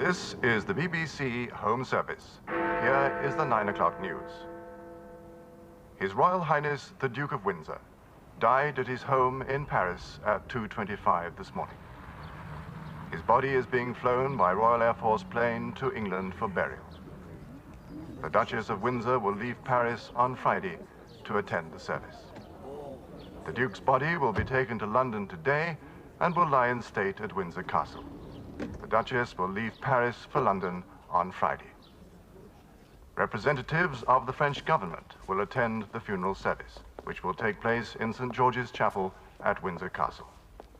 This is the BBC Home Service. Here is the 9 o'clock news. His Royal Highness the Duke of Windsor died at his home in Paris at 2:25 this morning. His body is being flown by Royal Air Force plane to England for burial. The Duchess of Windsor will leave Paris on Friday to attend the service. The Duke's body will be taken to London today and will lie in state at Windsor Castle. The Duchess will leave Paris for London on Friday. Representatives of the French government will attend the funeral service, which will take place in St. George's Chapel at Windsor Castle.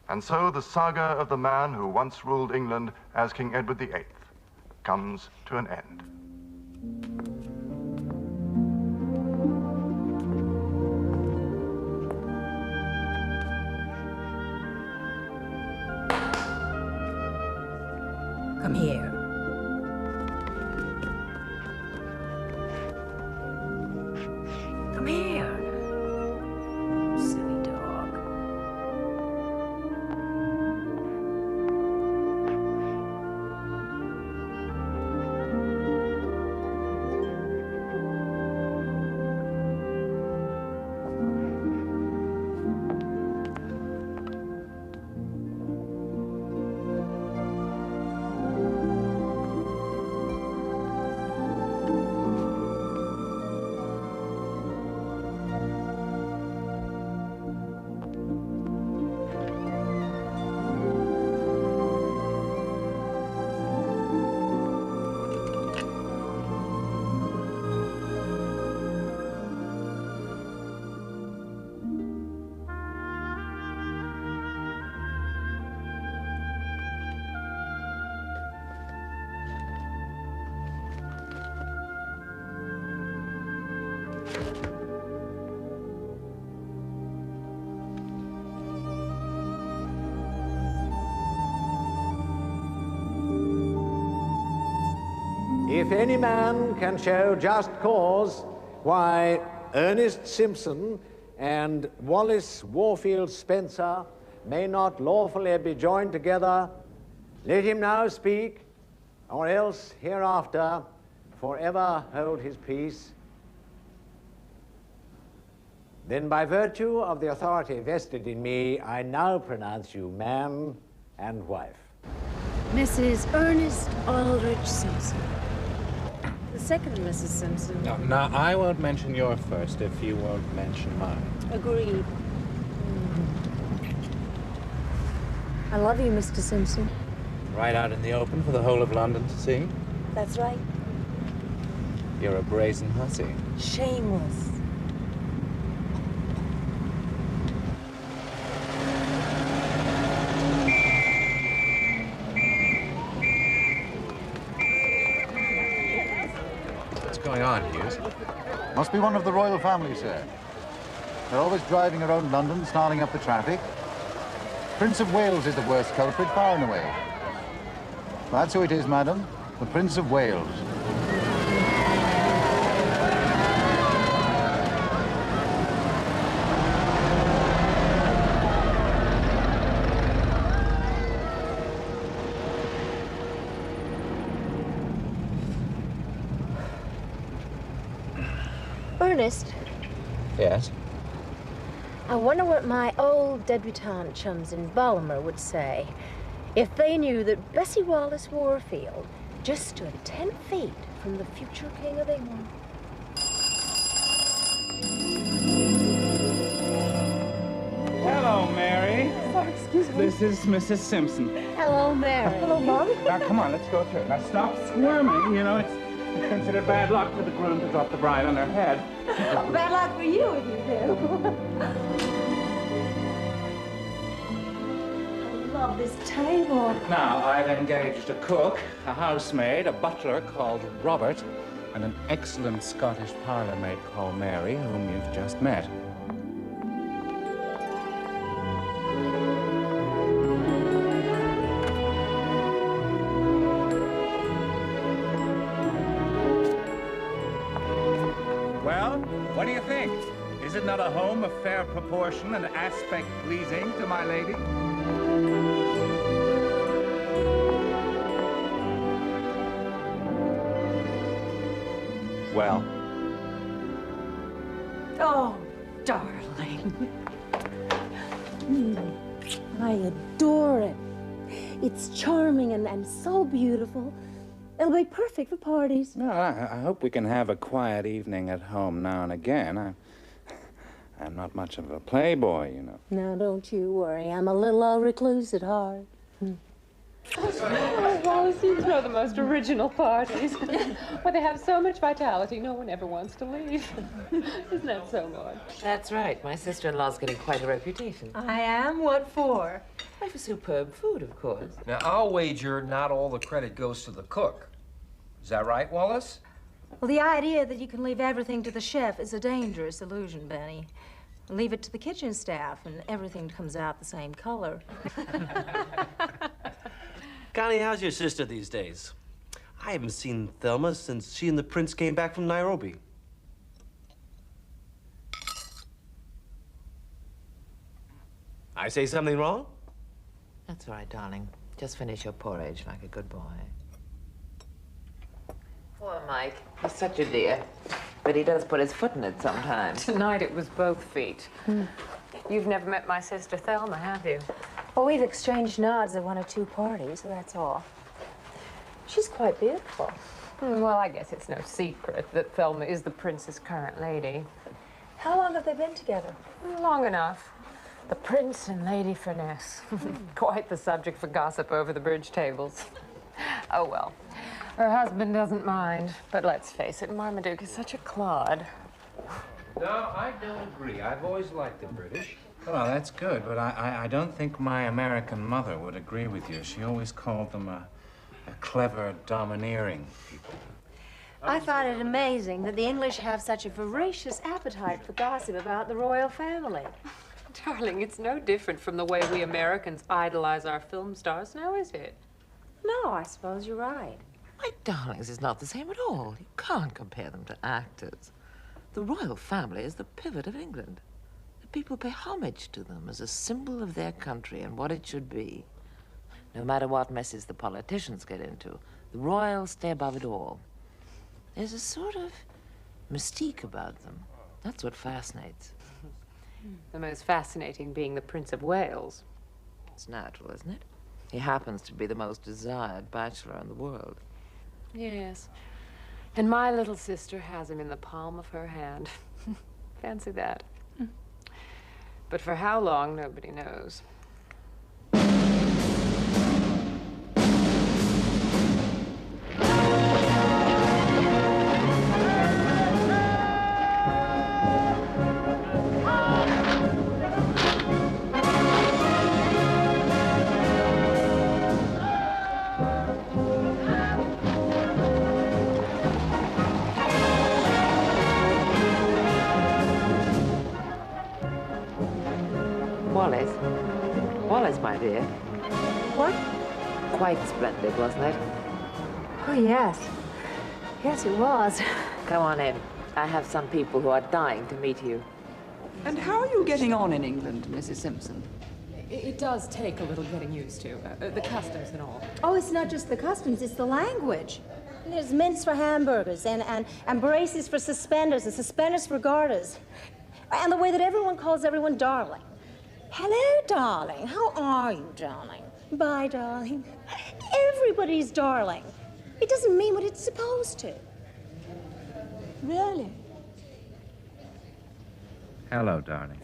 And so the saga of the man who once ruled England as King Edward VIII comes to an end. Come here. Come here. Silly dog. If any man can show just cause why Ernest Simpson and Wallis Warfield Spencer may not lawfully be joined together, let him now speak, or else hereafter forever hold his peace. Then by virtue of the authority vested in me, I now pronounce you man and wife. Mrs. Ernest Aldrich Simpson. The second Mrs. Simpson. No, I won't mention your first if you won't mention mine. Agreed. I love you, Mr. Simpson. Right out in the open for the whole of London to see? That's right. You're a brazen hussy. Shameless. What's going on, Hughes? Must be one of the royal family, sir. They're always driving around London, snarling up the traffic. Prince of Wales is the worst culprit, far and away. That's who it is, madam. The Prince of Wales. Ernest, Yes? I wonder what my old debutante chums in Ballimer would say if they knew that Bessie Wallace Warfield just stood 10 feet from the future King of England. Hello, Mary. Oh, excuse me. This is Mrs. Simpson. Hello, Mary. Hello, Mom. Now, come on, let's go through. Now, stop squirming. You know, it's considered bad luck for the groom to drop the bride on her head. Bad luck for you if you do. I love this table. Now, I've engaged a cook, a housemaid, a butler called Robert, and an excellent Scottish parlour-maid called Mary, whom you've just met. Well, what do you think? Is it not a home of fair proportion and aspect pleasing to my lady? Well, Oh, darling. I adore it. It's charming and so beautiful. It'll be perfect for parties. no, I hope we can have a quiet evening at home now and again. I'm not much of a playboy, you know. Now, don't you worry. I'm a little recluse at heart. Oh, Wallace seems to know the most original parties. Where they have so much vitality, no one ever wants to leave. Isn't that so, Maud? That's right. My sister-in-law's getting quite a reputation. I am? What for? Why, for superb food, of course. Now, I'll wager not all the credit goes to the cook. Is that right, Wallace? Well, the idea that you can leave everything to the chef is a dangerous illusion, Benny. Leave it to the kitchen staff, and everything comes out the same color. Connie, how's your sister these days? I haven't seen Thelma since she and the prince came back from Nairobi. I say something wrong? That's all right, darling. Just finish your porridge like a good boy. Poor Mike. He's such a dear. But he does put his foot in it sometimes. Tonight it was both feet. You've never met my sister Thelma, have you? Well, we've exchanged nods at one or two parties, that's all. She's quite beautiful. Well, I guess it's no secret that Thelma is the prince's current lady. How long have they been together? Long enough. The prince and Lady Finesse. Quite the subject for gossip over the bridge tables. Oh, well. Her husband doesn't mind. But let's face it, Marmaduke is such a clod. No, I don't agree. I've always liked the British. Well, that's good, but I don't think my American mother would agree with you. She always called them a clever, domineering people. I find it amazing that the English have such a voracious appetite for gossip about the royal family. Darling, it's no different from the way we Americans idolize our film stars now, is it? No, I suppose you're right. My darlings, it's not the same at all. You can't compare them to actors. The royal family is the pivot of England. The people pay homage to them as a symbol of their country and what it should be. No matter what messes the politicians get into, the royals stay above it all. There's a sort of mystique about them. That's what fascinates. The most fascinating being the Prince of Wales. It's natural, isn't it? He happens to be the most desired bachelor in the world. Yes. And my little sister has him in the palm of her hand. Fancy that. But for how long, nobody knows. Wallace, my dear. What? Quite splendid, wasn't it? Oh, yes. Yes, it was. Come on in. I have some people who are dying to meet you. And how are you getting on in England, Mrs. Simpson? It does take a little getting used to, the customs and all. Oh, it's not just the customs, it's the language. There's mints for hamburgers and braces for suspenders and suspenders for garters. And the way that everyone calls everyone darling. Hello, darling. How are you, darling? Bye, darling. Everybody's darling. It doesn't mean what it's supposed to. Really? Hello, darling.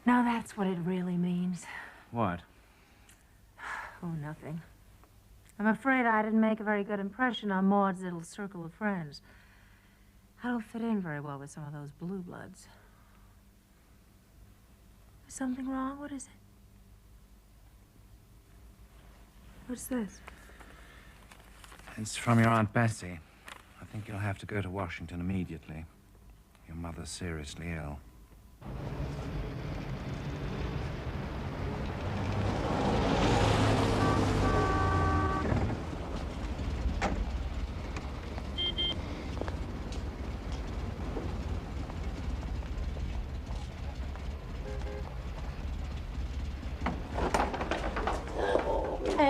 Now that's what it really means. What? Oh, nothing. I'm afraid I didn't make a very good impression on Maud's little circle of friends. I don't fit in very well with some of those blue bloods. Is something wrong? What is it? What's this? It's from your Aunt Bessie. I think you'll have to go to Washington immediately. Your mother's seriously ill.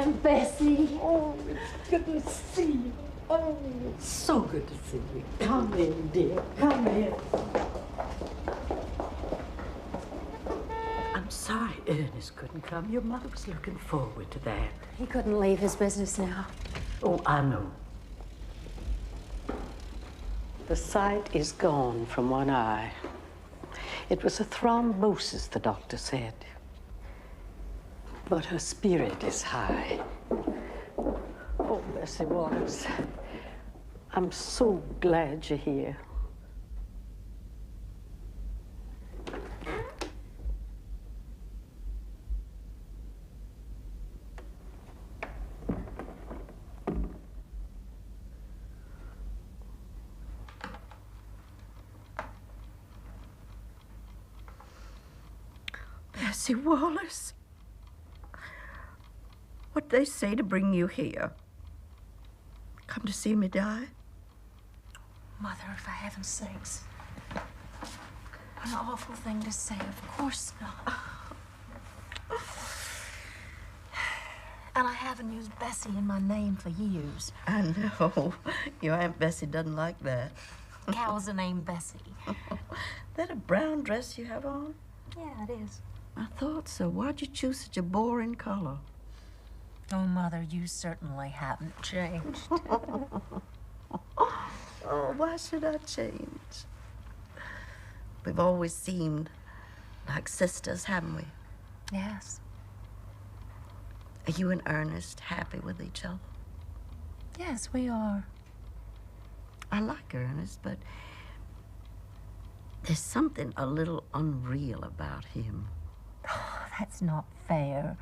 Aunt Bessie. Oh, it's good to see you. Oh, it's so good to see you. Come in, dear. Come in. I'm sorry Ernest couldn't come. Your mother was looking forward to that. He couldn't leave his business now. Oh, I know. The sight is gone from one eye. It was a thrombosis, the doctor said. But her spirit is high. Oh, Bessie Wallace, I'm so glad you're here. Bessie Wallace, what'd they say to bring you here? Come to see me die? Mother, for heaven's sakes. An awful thing to say, of course not. And I haven't used Bessie in my name for years. I know. Your Aunt Bessie doesn't like that. Cow's the name Bessie. That a brown dress you have on? Yeah, it is. I thought so. Why'd you choose such a boring color? Oh, Mother, you certainly haven't changed. Oh, why should I change? We've always seemed like sisters, haven't we? Yes. Are you and Ernest happy with each other? Yes, we are. I like Ernest, but there's something a little unreal about him. Oh, that's not fair.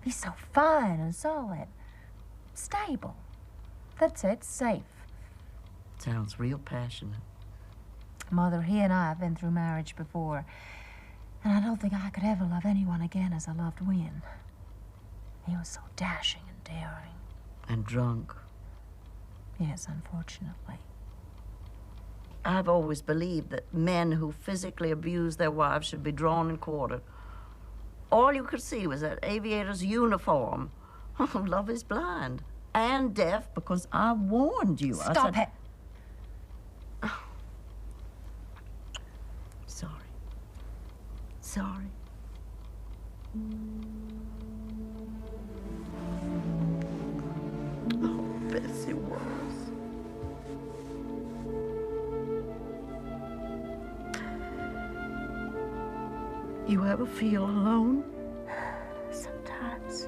He's so fine and solid. Stable. That's it, safe. Sounds real passionate. Mother, he and I have been through marriage before, and I don't think I could ever love anyone again as I loved Wynne. He was so dashing and daring. And drunk. Yes, unfortunately. I've always believed that men who physically abuse their wives should be drawn and quartered. All you could see was that aviator's uniform. Oh, love is blind. And deaf, because I warned you. Stop it. Oh. Sorry. Sorry. Oh, Bessie Wallace. You ever feel alone? Sometimes.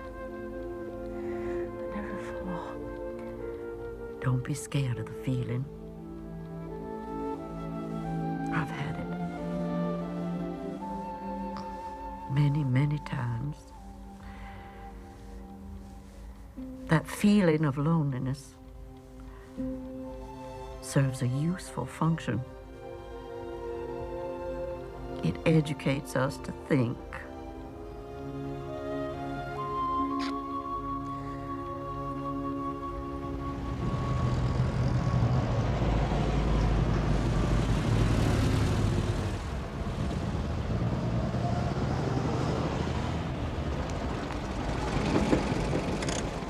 But never for long. Don't be scared of the feeling. I've had it. Many, many times. That feeling of loneliness serves a useful function. It educates us to think.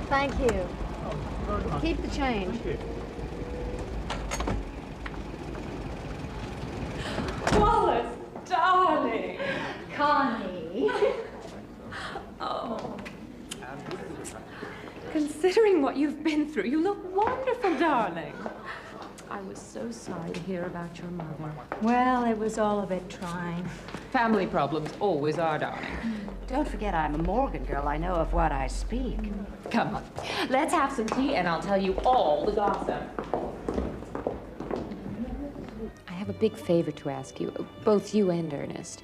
Thank you. Keep the change. Wallace, darling. Connie. Oh. Considering what you've been through, you look wonderful, darling. I was so sorry to hear about your mother. Well, it was all a bit trying. Family problems always are, darling. Don't forget I'm a Morgan girl. I know of what I speak. Come on, let's have some tea and I'll tell you all the gossip. I have a big favor to ask you, both you and Ernest.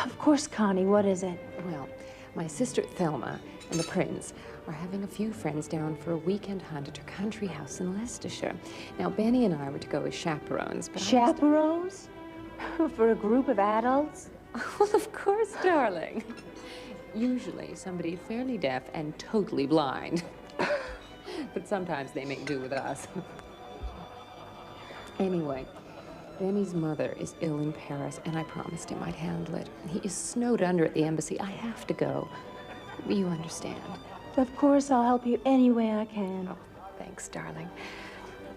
Of course, Connie. What is it? Well, my sister Thelma and the Prince are having a few friends down for a weekend hunt at her country house in Leicestershire. Now, Benny and I were to go as chaperones, but Chaperones? For a group of adults? Well, of course, darling. Usually somebody fairly deaf and totally blind. But sometimes they make do with us. Anyway, Benny's mother is ill in Paris, and I promised him I'd handle it. He is snowed under at the embassy. I have to go. You understand. Of course, I'll help you any way I can. Oh, thanks, darling.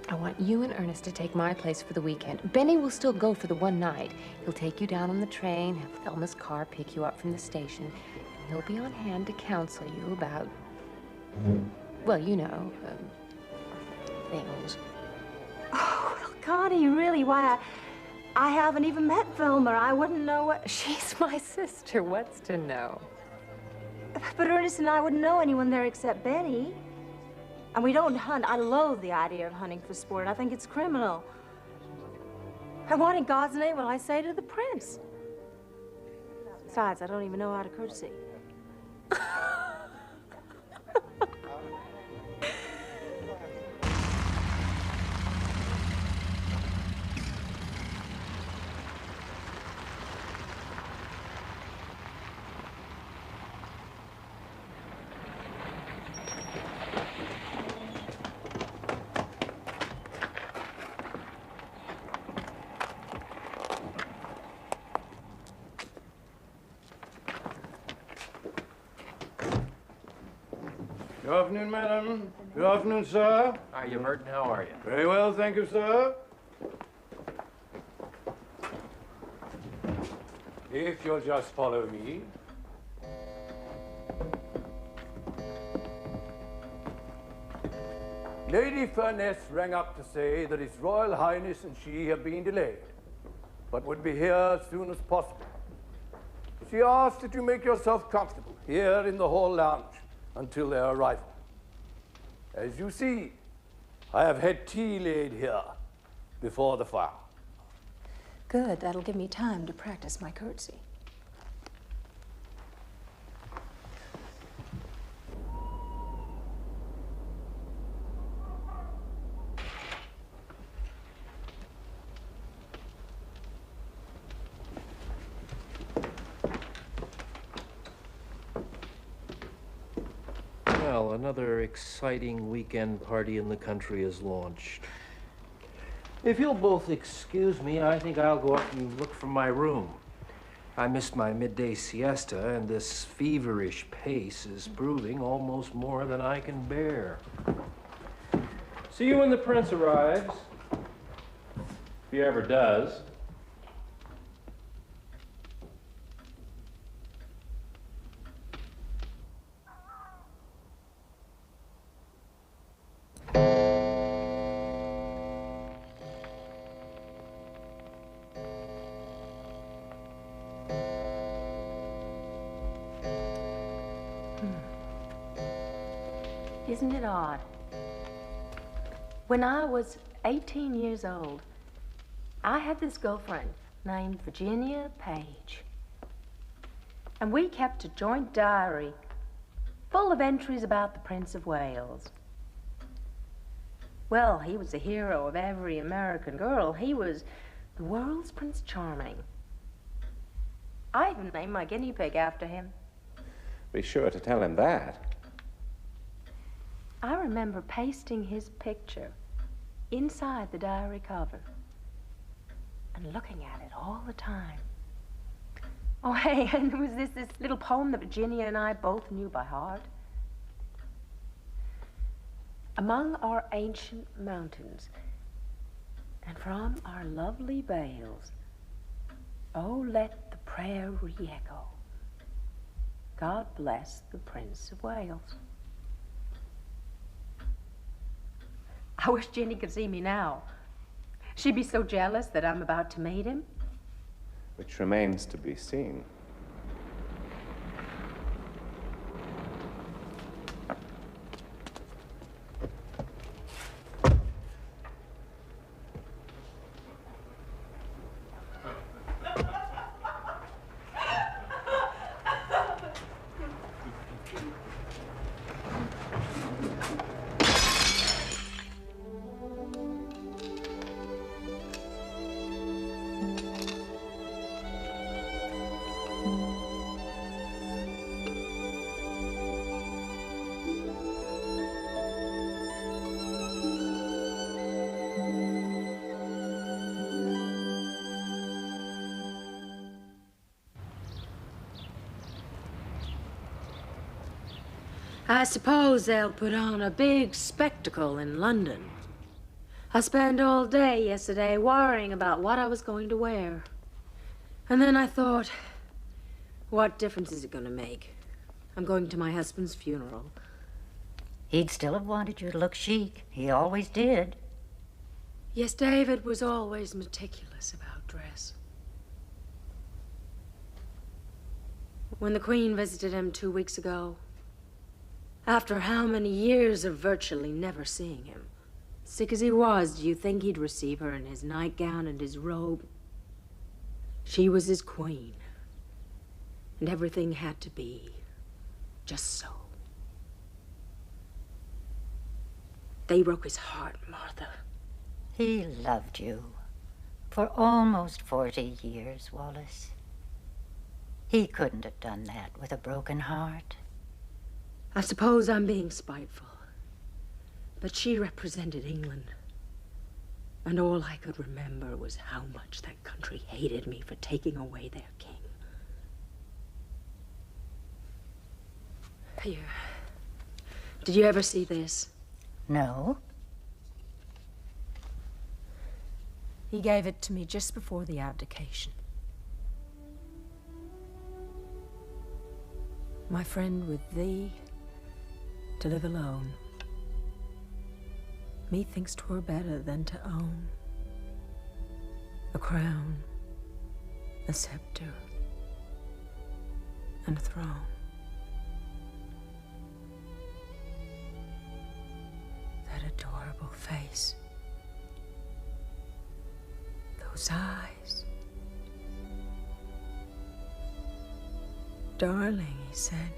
I want you and Ernest to take my place for the weekend. Benny will still go for the one night. He'll take you down on the train, have Thelma's car pick you up from the station, and he'll be on hand to counsel you about, well, you know, things. Oh, well, Connie, really, why, I haven't even met Thelma. I wouldn't know what... She's my sister. What's to know? But Ernest and I wouldn't know anyone there except Benny. And we don't hunt. I loathe the idea of hunting for sport. I think it's criminal. And what in God's name will I say to the prince? Besides, I don't even know how to courtesy. Good afternoon, madam. Good afternoon, sir. Are you, Merton? How are you? Very well, thank you, sir. If you'll just follow me. Lady Furness rang up to say that His Royal Highness and she have been delayed, but would be here as soon as possible. She asked that you make yourself comfortable here in the hall lounge until their arrival. As you see, I have had tea laid here before the fire. Good. That'll give me time to practice my courtesy. Well, another exciting weekend party in the country is launched. If you'll both excuse me, I think I'll go up and look for my room. I missed my midday siesta, and this feverish pace is proving almost more than I can bear. See you when the prince arrives, if he ever does. Isn't it odd? When I was 18 years old, I had this girlfriend named Virginia Page. And we kept a joint diary full of entries about the Prince of Wales. Well, he was the hero of every American girl. He was the world's Prince Charming. I even named my guinea pig after him. Be sure to tell him that. I remember pasting his picture inside the diary cover and looking at it all the time. Oh, hey, and there was this little poem that Virginia and I both knew by heart. Among our ancient mountains and from our lovely vales, oh, let the prayer re-echo. God bless the Prince of Wales. I wish Jenny could see me now. She'd be so jealous that I'm about to meet him. Which remains to be seen. I suppose they'll put on a big spectacle in London. I spent all day yesterday worrying about what I was going to wear. And then I thought, what difference is it going to make? I'm going to my husband's funeral. He'd still have wanted you to look chic. He always did. Yes, David was always meticulous about dress. When the Queen visited him 2 weeks ago, after how many years of virtually never seeing him, sick as he was, do you think he'd receive her in his nightgown and his robe? She was his queen, and everything had to be just so. They broke his heart, Martha. He loved you for almost 40 years, Wallace. He couldn't have done that with a broken heart. I suppose I'm being spiteful, but she represented England. And all I could remember was how much that country hated me for taking away their king. Here. Did you ever see this? No. He gave it to me just before the abdication. My friend with thee, to live alone. Methinks 'twere better than to own a crown, a scepter, and a throne. That adorable face. Those eyes. Darling, he said.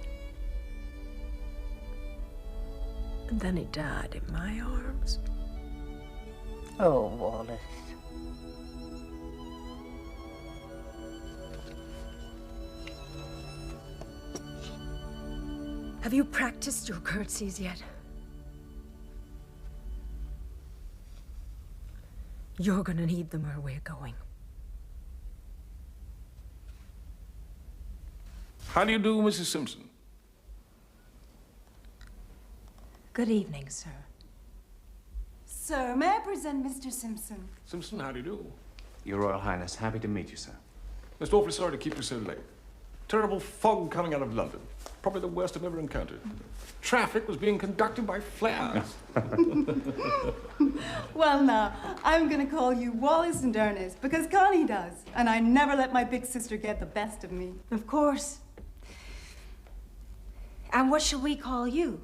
And then he died in my arms. Oh, Wallace. Have you practiced your curtsies yet? You're gonna need them where we're going. How do you do, Mrs. Simpson? Good evening, sir. Sir, may I present Mr. Simpson? Simpson, how do you do? Your Royal Highness, happy to meet you, sir. Most awfully sorry to keep you so late. Terrible fog coming out of London. Probably the worst I've ever encountered. Traffic was being conducted by flares. Well, now, I'm gonna call you Wallace and Ernest because Connie does. And I never let my big sister get the best of me. Of course. And what shall we call you?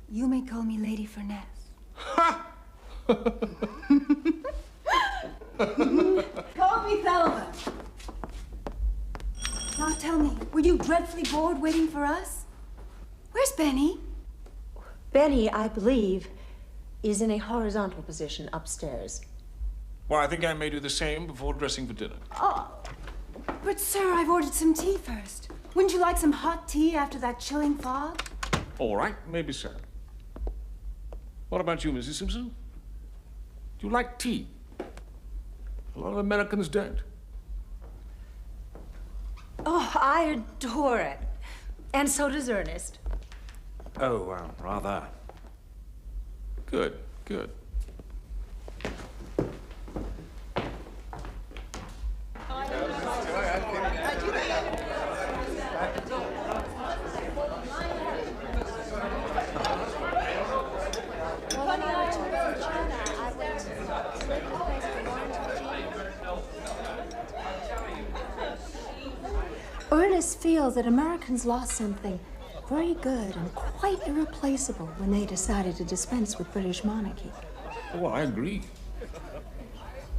You may call me Lady Furness. Call me Thelma. Now tell me, were you dreadfully bored waiting for us? Where's Benny? Benny, I believe, is in a horizontal position upstairs. Well, I think I may do the same before dressing for dinner. Oh, but sir, I've ordered some tea first. Wouldn't you like some hot tea after that chilling fog? All right, maybe so. What about you, Mrs. Simpson? Do you like tea? A lot of Americans don't. Oh, I adore it. And so does Ernest. Oh, rather. Good, good. Ernest feels that Americans lost something very good and quite irreplaceable when they decided to dispense with British monarchy. Oh, I agree.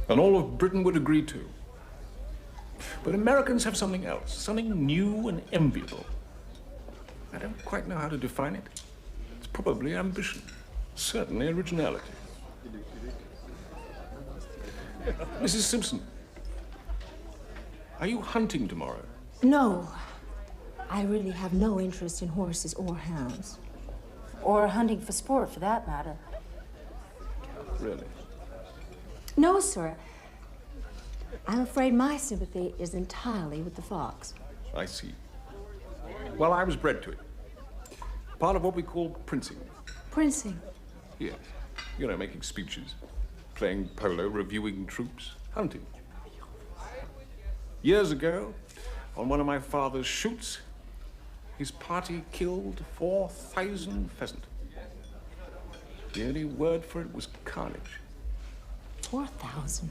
And all of Britain would agree too. But Americans have something else, something new and enviable. I don't quite know how to define it. It's probably ambition, certainly originality. Mrs. Simpson, are you hunting tomorrow? No, I really have no interest in horses or hounds. Or hunting for sport, for that matter. Really? No, sir. I'm afraid my sympathy is entirely with the fox. I see. Well, I was bred to it. Part of what we call princing. Princing. Yes. You know, making speeches, playing polo, reviewing troops, hunting. Years ago, on one of my father's shoots, his party killed 4,000 pheasant. The only word for it was carnage. 4,000.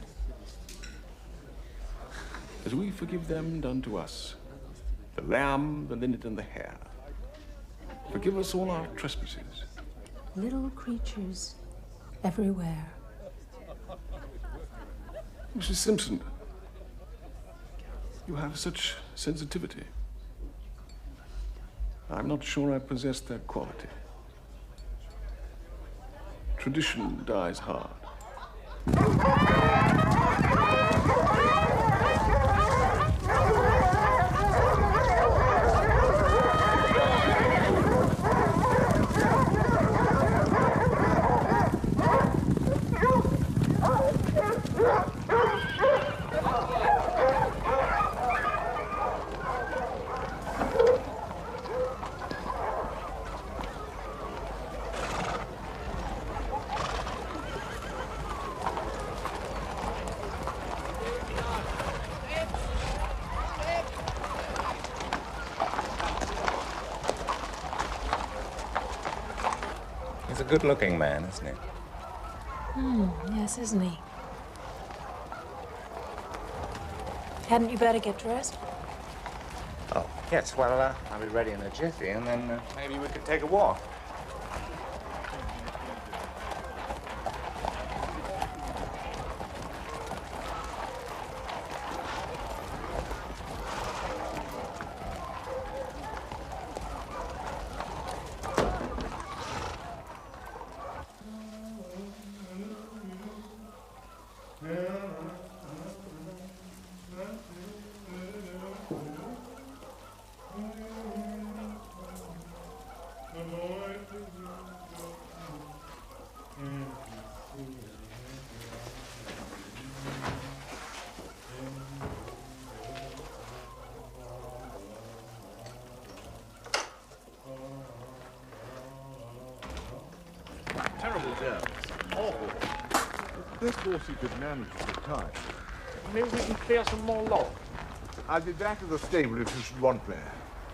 As we forgive them done to us, the lamb, the linnet, and the hare. Forgive us all our trespasses. Little creatures everywhere. Mrs. Simpson, you have such sensitivity. I'm not sure I possess that quality. Tradition dies hard. He's a good-looking man, isn't he? Yes, isn't he? Hadn't you better get dressed? Oh, yes. Well, I'll be ready in a jiffy, and then maybe we could take a walk. Terrible dams. Awful. This horsey could manage for time. Maybe we can clear some more log. I'll be back at the stable if you should want me.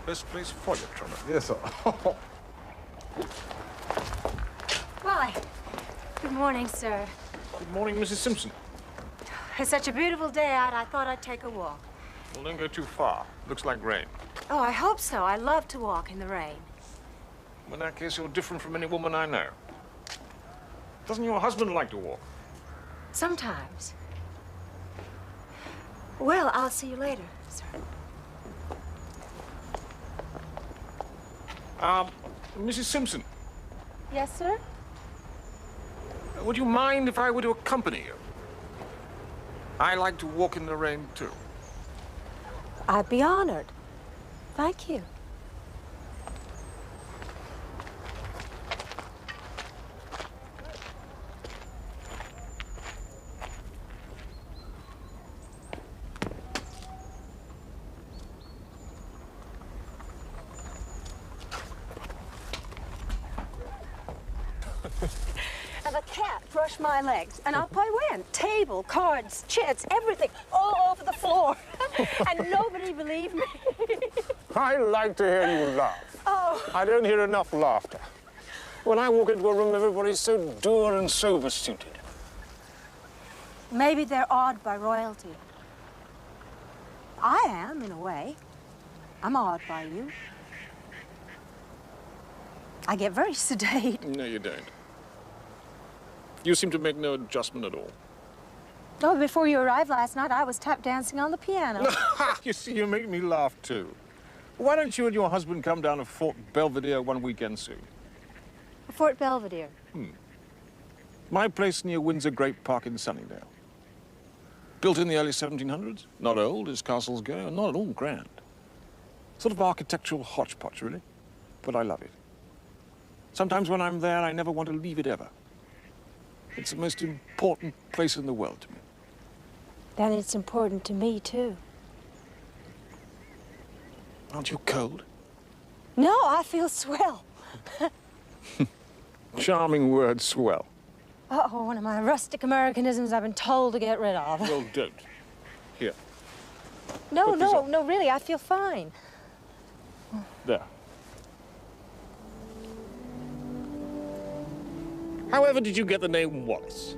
Best place for you, Trummer. Yes, sir. Why? Good morning, sir. Good morning, Mrs. Simpson. It's such a beautiful day out, I thought I'd take a walk. Well, don't go too far. Looks like rain. Oh, I hope so. I love to walk in the rain. In that case, you're different from any woman I know. Doesn't your husband like to walk? Sometimes. Well, I'll see you later, sir. Mrs. Simpson, Yes, sir? would you mind if I were to accompany you? I like to walk in the rain, too. I'd be honored. Thank you. And the cat brushed my legs, and up I went. Table, cards, chits, everything, all over the floor. And nobody believed me. I like to hear you laugh. Oh. I don't hear enough laughter. When I walk into a room, everybody's so dour and sober-suited. Maybe they're awed by royalty. I am, in a way. I'm awed by you. I get very sedate. No, you don't. You seem to make no adjustment at all. Oh, before you arrived last night, I was tap dancing on the piano. You see, you make me laugh, too. Why don't you and your husband come down to Fort Belvedere one weekend soon? Fort Belvedere. My place near Windsor Great Park in Sunningdale. Built in the early 1700s. Not old as castles go, and not at all grand. Sort of architectural hodgepodge, really. But I love it. Sometimes when I'm there, I never want to leave it ever. It's the most important place in the world to me. Then it's important to me, too. Aren't you cold? No, I feel swell. Charming word, swell. Oh, one of my rustic Americanisms I've been told to get rid of. Well, don't. Here. No, really, I feel fine. There. However did you get the name Wallace?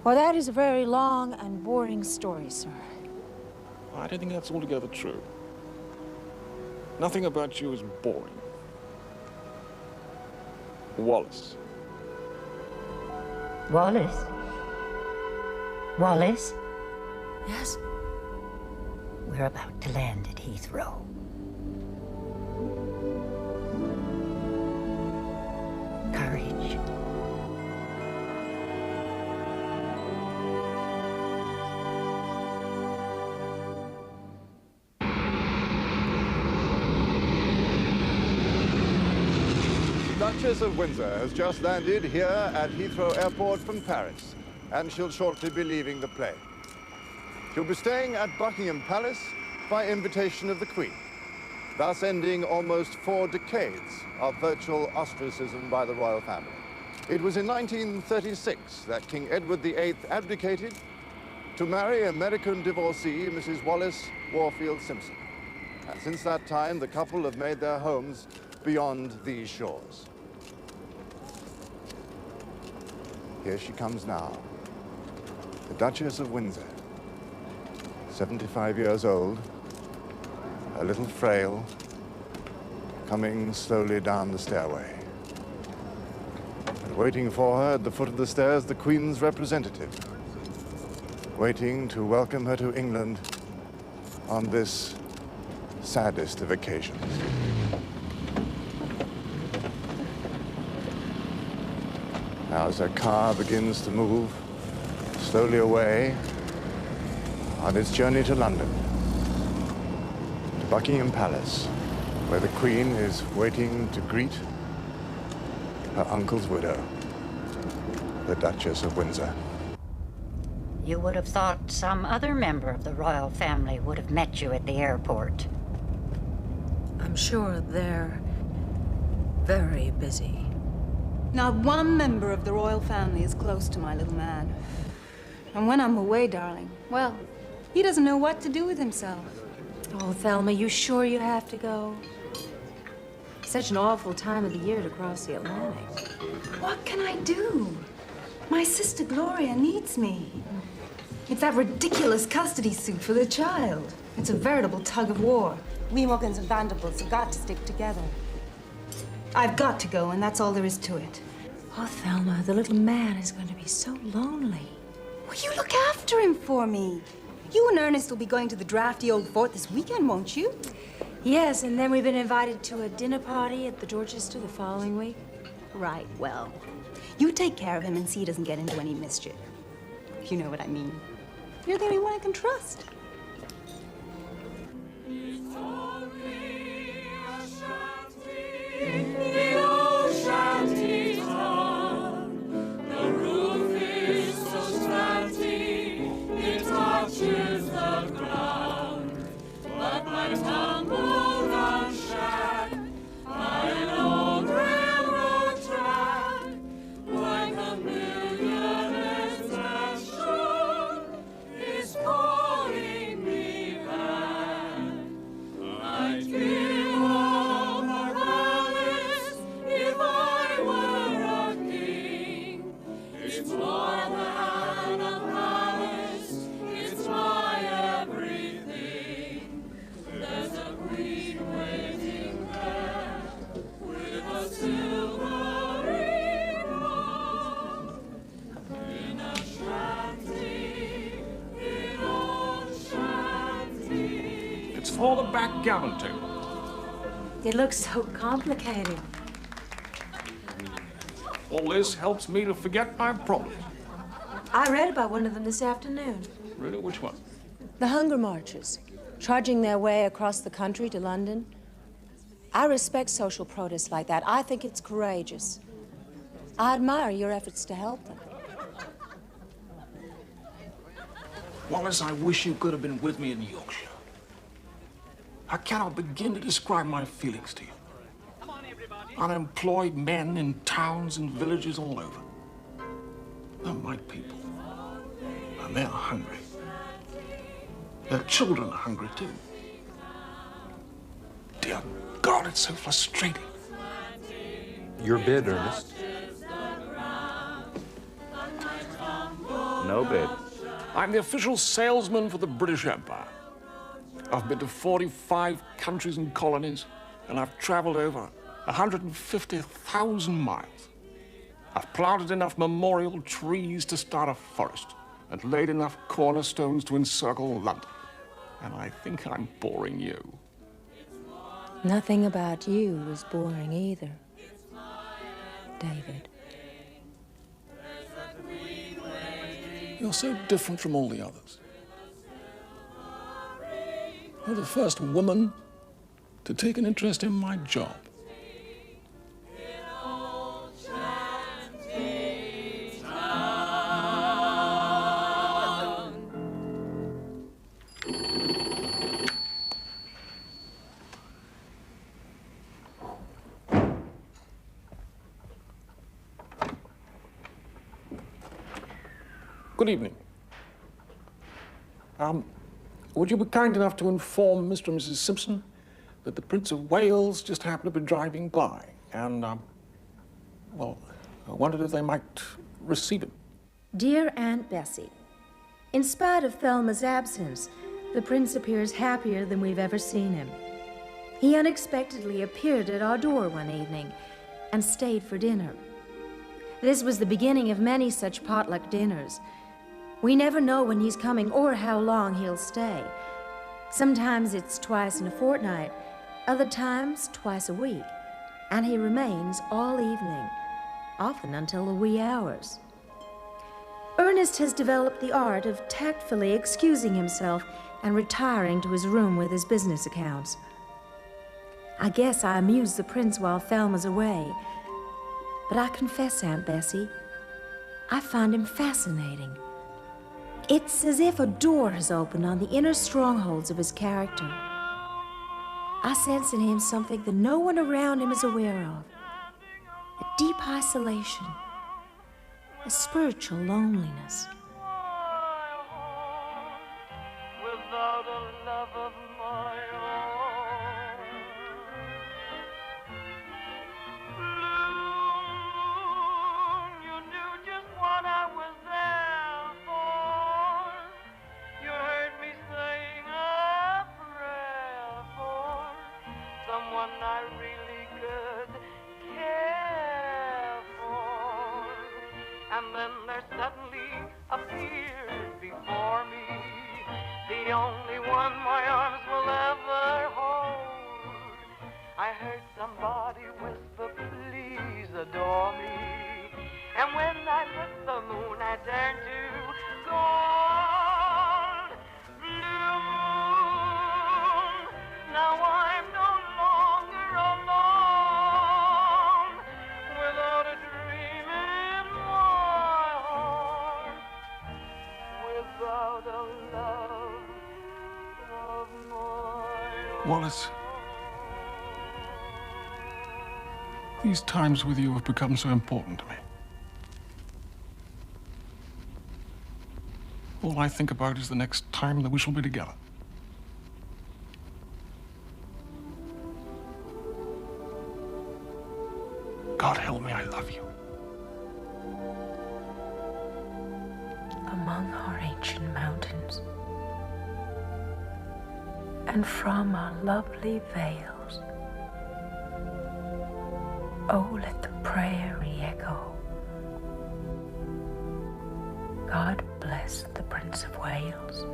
Well, that is a very long and boring story, sir. I don't think that's altogether true. Nothing about you is boring. Wallace. Wallace? Wallace? Yes? We're about to land at Heathrow. Courage. Duchess of Windsor has just landed here at Heathrow Airport from Paris, and she'll shortly be leaving the plane. She'll be staying at Buckingham Palace by invitation of the Queen, thus ending almost 4 decades of virtual ostracism by the royal family. It was in 1936 that King Edward VIII abdicated to marry American divorcee Mrs. Wallis Warfield Simpson. And since that time, the couple have made their homes beyond these shores. Here she comes now, the Duchess of Windsor, 75 years old, a little frail, coming slowly down the stairway. And waiting for her at the foot of the stairs, the Queen's representative, waiting to welcome her to England on this saddest of occasions. Now, as her car begins to move slowly away on its journey to London, to Buckingham Palace, where the Queen is waiting to greet her uncle's widow, the Duchess of Windsor. You would have thought some other member of the royal family would have met you at the airport. I'm sure they're very busy. Not one member of the royal family is close to my little man. And when I'm away, darling, well, he doesn't know what to do with himself. Oh, Thelma, you sure you have to go? Such an awful time of the year to cross the Atlantic. What can I do? My sister Gloria needs me. It's that ridiculous custody suit for the child. It's a veritable tug of war. We Morgans and Vanderbilts have got to stick together. I've got to go, and that's all there is to it. Oh, Thelma, the little man is going to be so lonely. Will you look after him for me? You and Ernest will be going to the drafty old fort this weekend, won't you? Yes, and then we've been invited to a dinner party at the Dorchester the following week. Right, well, you take care of him and see he doesn't get into any mischief. You know what I mean. You're the only one I can trust. For the backgammon table. It looks so complicated. All this helps me to forget my problems. I read about one of them this afternoon. Really? Which one? The hunger marches, trudging their way across the country to London. I respect social protest like that. I think it's courageous. I admire your efforts to help them. Wallace, I wish you could have been with me in Yorkshire. I cannot begin to describe my feelings to you. unemployed men in towns and villages all over. They're my people. And they're hungry. Their children are hungry too. Dear God, it's so frustrating. Your bid, Ernest. No bid. I'm the official salesman for the British Empire. I've been to 45 countries and colonies, and I've traveled over 150,000 miles. I've planted enough memorial trees to start a forest, and laid enough cornerstones to encircle London. And I think I'm boring you. Nothing about you is boring either, David. You're so different from all the others. You're the first woman to take an interest in my job. Good evening. Would you be kind enough to inform Mr. and Mrs. Simpson that the Prince of Wales just happened to be driving by, and, well, I wondered if they might receive him. Dear Aunt Bessie, in spite of Thelma's absence, the Prince appears happier than we've ever seen him. He unexpectedly appeared at our door one evening and stayed for dinner. This was the beginning of many such potluck dinners. We never know when he's coming or how long he'll stay. Sometimes it's twice in a fortnight, other times twice a week, and he remains all evening, often until the wee hours. Ernest has developed the art of tactfully excusing himself and retiring to his room with his business accounts. I guess I amuse the Prince while Thelma's away, but I confess, Aunt Bessie, I find him fascinating. It's as if a door has opened on the inner strongholds of his character. I sense in him something that no one around him is aware of. A deep isolation, a spiritual loneliness. Without a love of my own, Bloom, you knew just what I was there for. You heard me saying a prayer for someone I really could care for. And then there suddenly appeared before me the only one my arms will ever hold. I heard somebody whisper, please adore me. And when I lit the moon, I turned to gold. Blue moon, now I'm no longer alone, without a dream in my heart, without a love of my own. Wallace, these times with you have become so important to me. All I think about is the next time that we shall be together. God help me, I love you. Among our ancient mountains, and from our lovely vales, oh, let the prayer re-echo. God bless the Prince of Wales.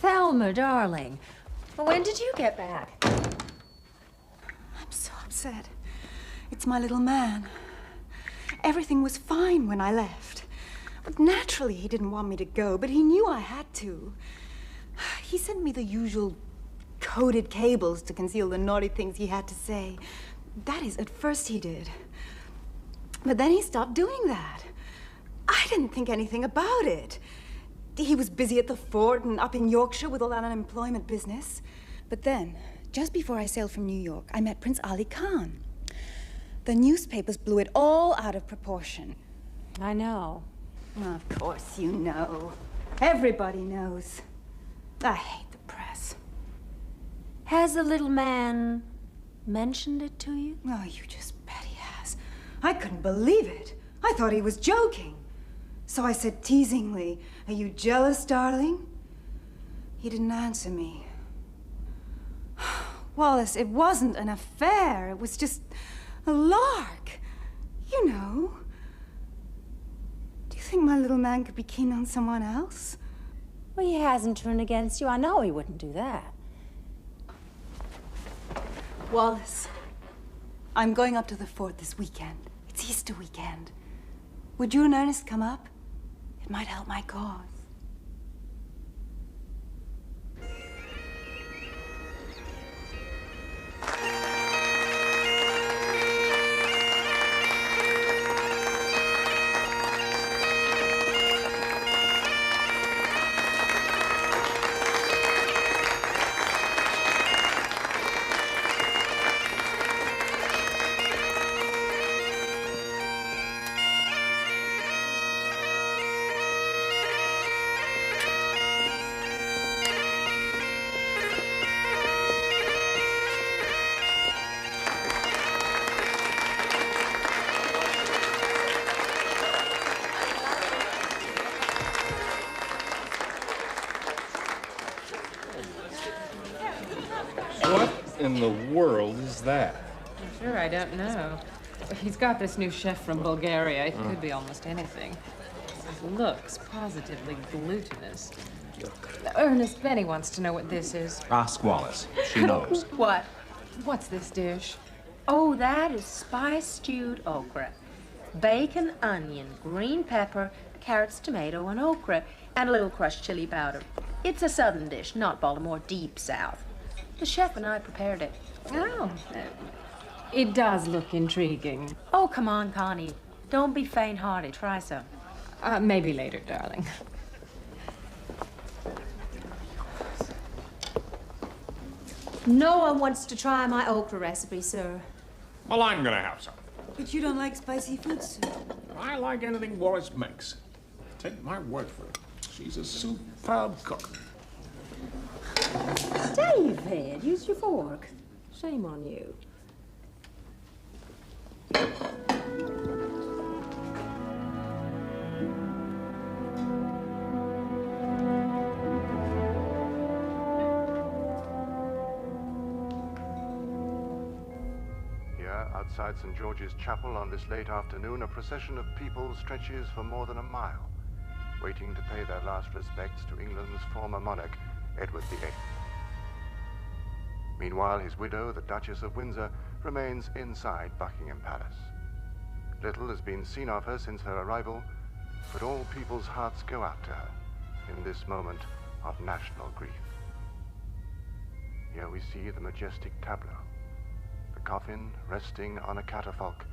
Thelma, darling, when did you get back? I'm so upset. It's my little man. Everything was fine when I left. But naturally, he didn't want me to go, but he knew I had to. He sent me the usual coded cables to conceal the naughty things he had to say. That is, at first he did. But then he stopped doing that. I didn't think anything about it. He was busy at the fort and up in Yorkshire with all that unemployment business. But then, just before I sailed from New York, I met Prince Ali Khan. The newspapers blew it all out of proportion. I know. Of course you know. Everybody knows. I hate the press. Has the little man mentioned it to you? Oh, you just bet he has. I couldn't believe it. I thought he was joking. So I said teasingly, "Are you jealous, darling?" He didn't answer me. Wallace, it wasn't an affair. It was just a lark. You know. Do you think my little man could be keen on someone else? Well, he hasn't turned against you. I know he wouldn't do that. Wallace, I'm going up to the fort this weekend. It's Easter weekend. Would you and Ernest come up? It might help my cause. In the world is that? I'm sure I don't know. He's got this new chef from Bulgaria. It could be almost anything. His looks positively glutinous. Ernest, Benny wants to know what this is. Ask Wallace. She knows. What? What's this dish? Oh, that is spice stewed okra. Bacon, onion, green pepper, carrots, tomato, and okra, and a little crushed chili powder. It's a southern dish, not Baltimore, deep south. The chef and I prepared it. Oh, it does look intriguing. Oh, come on, Connie. Don't be faint-hearted. Try some. Maybe later, darling. No one wants to try my okra recipe, sir. Well, I'm gonna have some. But you don't like spicy food, sir. I like anything Wallace makes. Take my word for it. She's a superb cook. David, use your fork. Shame on you. Here, outside St. George's Chapel on this late afternoon, a procession of people stretches for more than a mile, waiting to pay their last respects to England's former monarch, Edward VIII. Meanwhile, his widow, the Duchess of Windsor, remains inside Buckingham Palace. Little has been seen of her since her arrival, but all people's hearts go out to her in this moment of national grief. Here we see the majestic tableau, the coffin resting on a catafalque,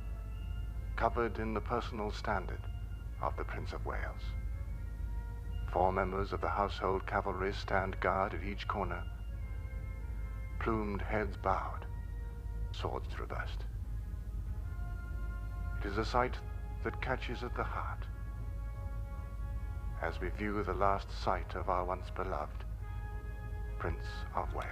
covered in the personal standard of the Prince of Wales. 4 members of the household cavalry stand guard at each corner, plumed heads bowed, swords reversed. It is a sight that catches at the heart as we view the last sight of our once beloved Prince of Wales.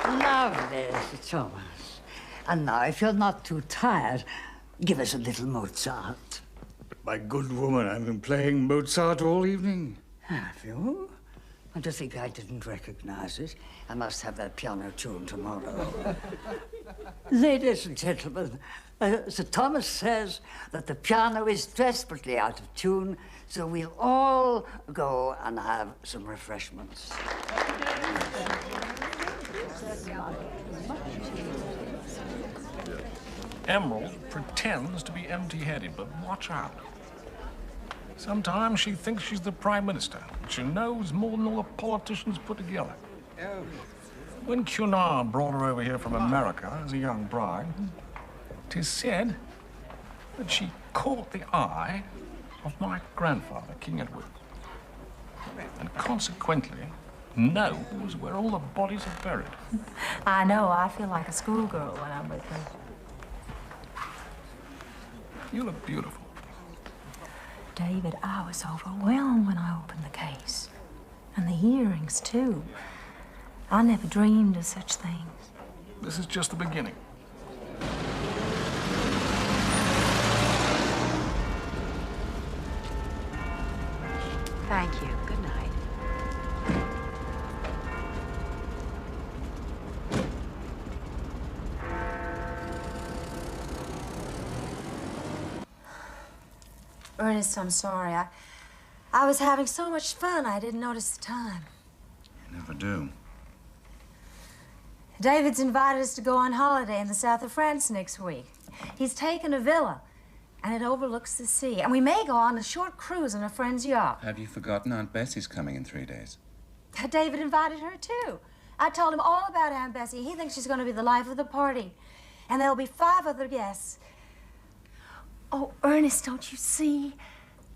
Lovely, Thomas. And now, if you're not too tired, give us a little Mozart. But my good woman, I've been playing Mozart all evening. Have you? And to think I didn't recognize it. I must have that piano tune tomorrow. Ladies and gentlemen, Sir Thomas says that the piano is desperately out of tune, so we'll all go and have some refreshments. Emerald pretends to be empty-headed, but watch out. Sometimes she thinks she's the Prime Minister. She knows more than all the politicians put together. When Cunard brought her over here from America as a young bride, 'tis said that she caught the eye of my grandfather, King Edward, and consequently knows where all the bodies are buried. I know. I feel like a schoolgirl when I'm with her. You look beautiful. David, I was overwhelmed when I opened the case. And the earrings, too. I never dreamed of such things. This is just the beginning. Thank you. Good night. Ernest, I'm sorry. I was having so much fun, I didn't notice the time. You never do. David's invited us to go on holiday in the south of France next week. He's taken a villa, and it overlooks the sea. And we may go on a short cruise on a friend's yacht. Have you forgotten Aunt Bessie's coming in 3 days? David invited her, too. I told him all about Aunt Bessie. He thinks she's going to be the life of the party. And there'll be 5 other guests. Oh, Ernest, don't you see?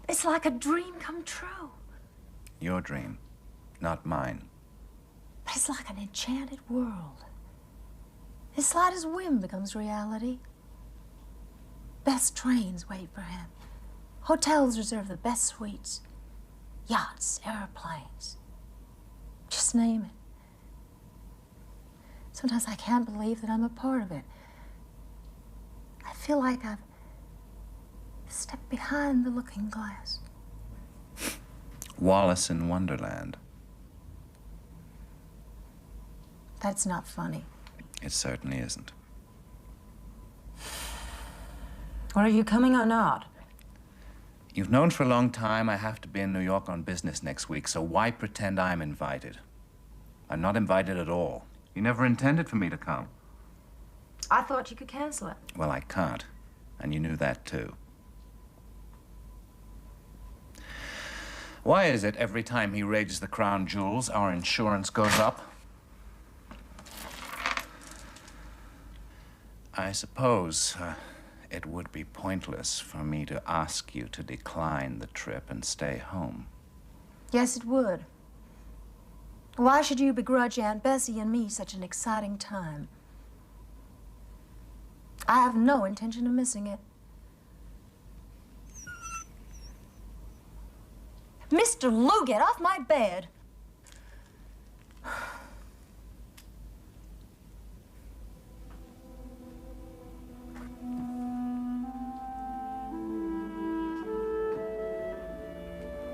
It's like a dream come true. Your dream, not mine. But it's like an enchanted world. His slightest whim becomes reality. Best trains wait for him. Hotels reserve the best suites. Yachts, airplanes. Just name it. Sometimes I can't believe that I'm a part of it. I feel like I've stepped behind the looking glass. Wallace in Wonderland. That's not funny. It certainly isn't. Well, are you coming or not? You've known for a long time I have to be in New York on business next week, so why pretend I'm invited? I'm not invited at all. You never intended for me to come. I thought you could cancel it. Well, I can't, and you knew that too. Why is it every time he raids the crown jewels, our insurance goes up? I suppose it would be pointless for me to ask you to decline the trip and stay home. Yes, it would. Why should you begrudge Aunt Bessie and me such an exciting time? I have no intention of missing it. Mr. Lou, get off my bed.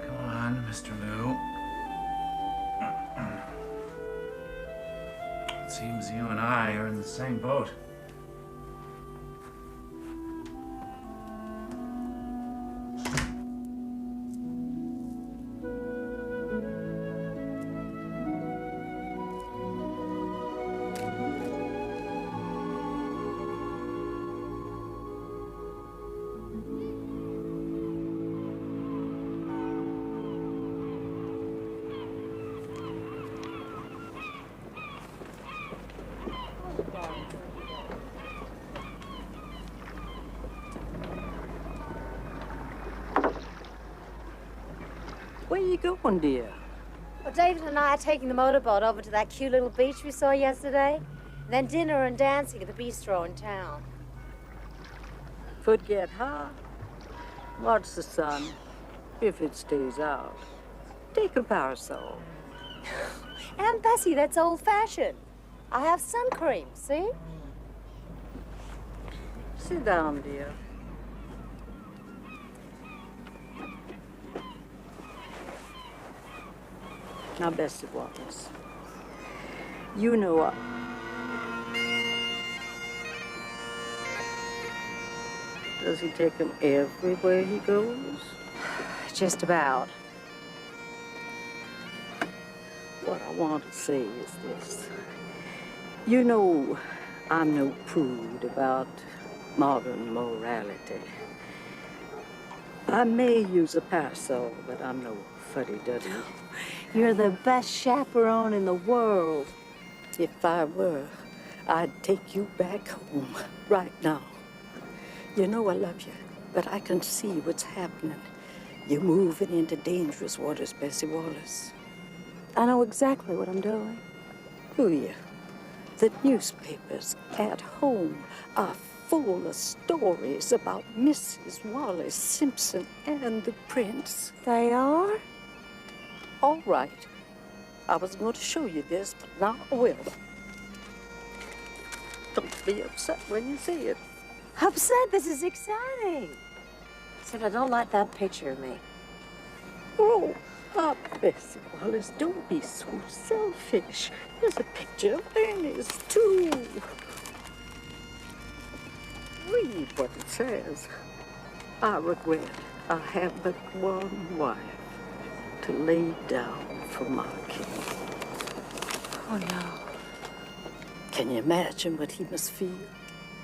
Come on, Mr. Lou. It seems you and I are in the same boat. Where you going, dear? Well, David and I are taking the motorboat over to that cute little beach we saw yesterday. Then dinner and dancing at the bistro in town. Foot get hot. Watch the sun, if it stays out. Take a parasol. Aunt Bessie, that's old-fashioned. I have sun cream, see? Sit down, dear. Now, Bessie Wallace, you know what? Does he take him everywhere he goes? Just about. What I want to say is this. You know, I'm no prude about modern morality. I may use a parasol, but I'm no fuddy-duddy. You're the best chaperone in the world. If I were, I'd take you back home right now. You know I love you, but I can see what's happening. You're moving into dangerous waters, Bessie Wallace. I know exactly what I'm doing. Do you? The newspapers at home are full of stories about Mrs. Wallis Simpson and the prince. They are? All right. I was going to show you this, but now I will. Don't be upset when you see it. Upset? This is exciting. Except I don't like that picture of me. Oh, Bessie Wallace, don't be so selfish. There's a picture of Ernest, too. Read what it says. I regret I have but one wife to lay down for my king. Oh, no. Can you imagine what he must feel?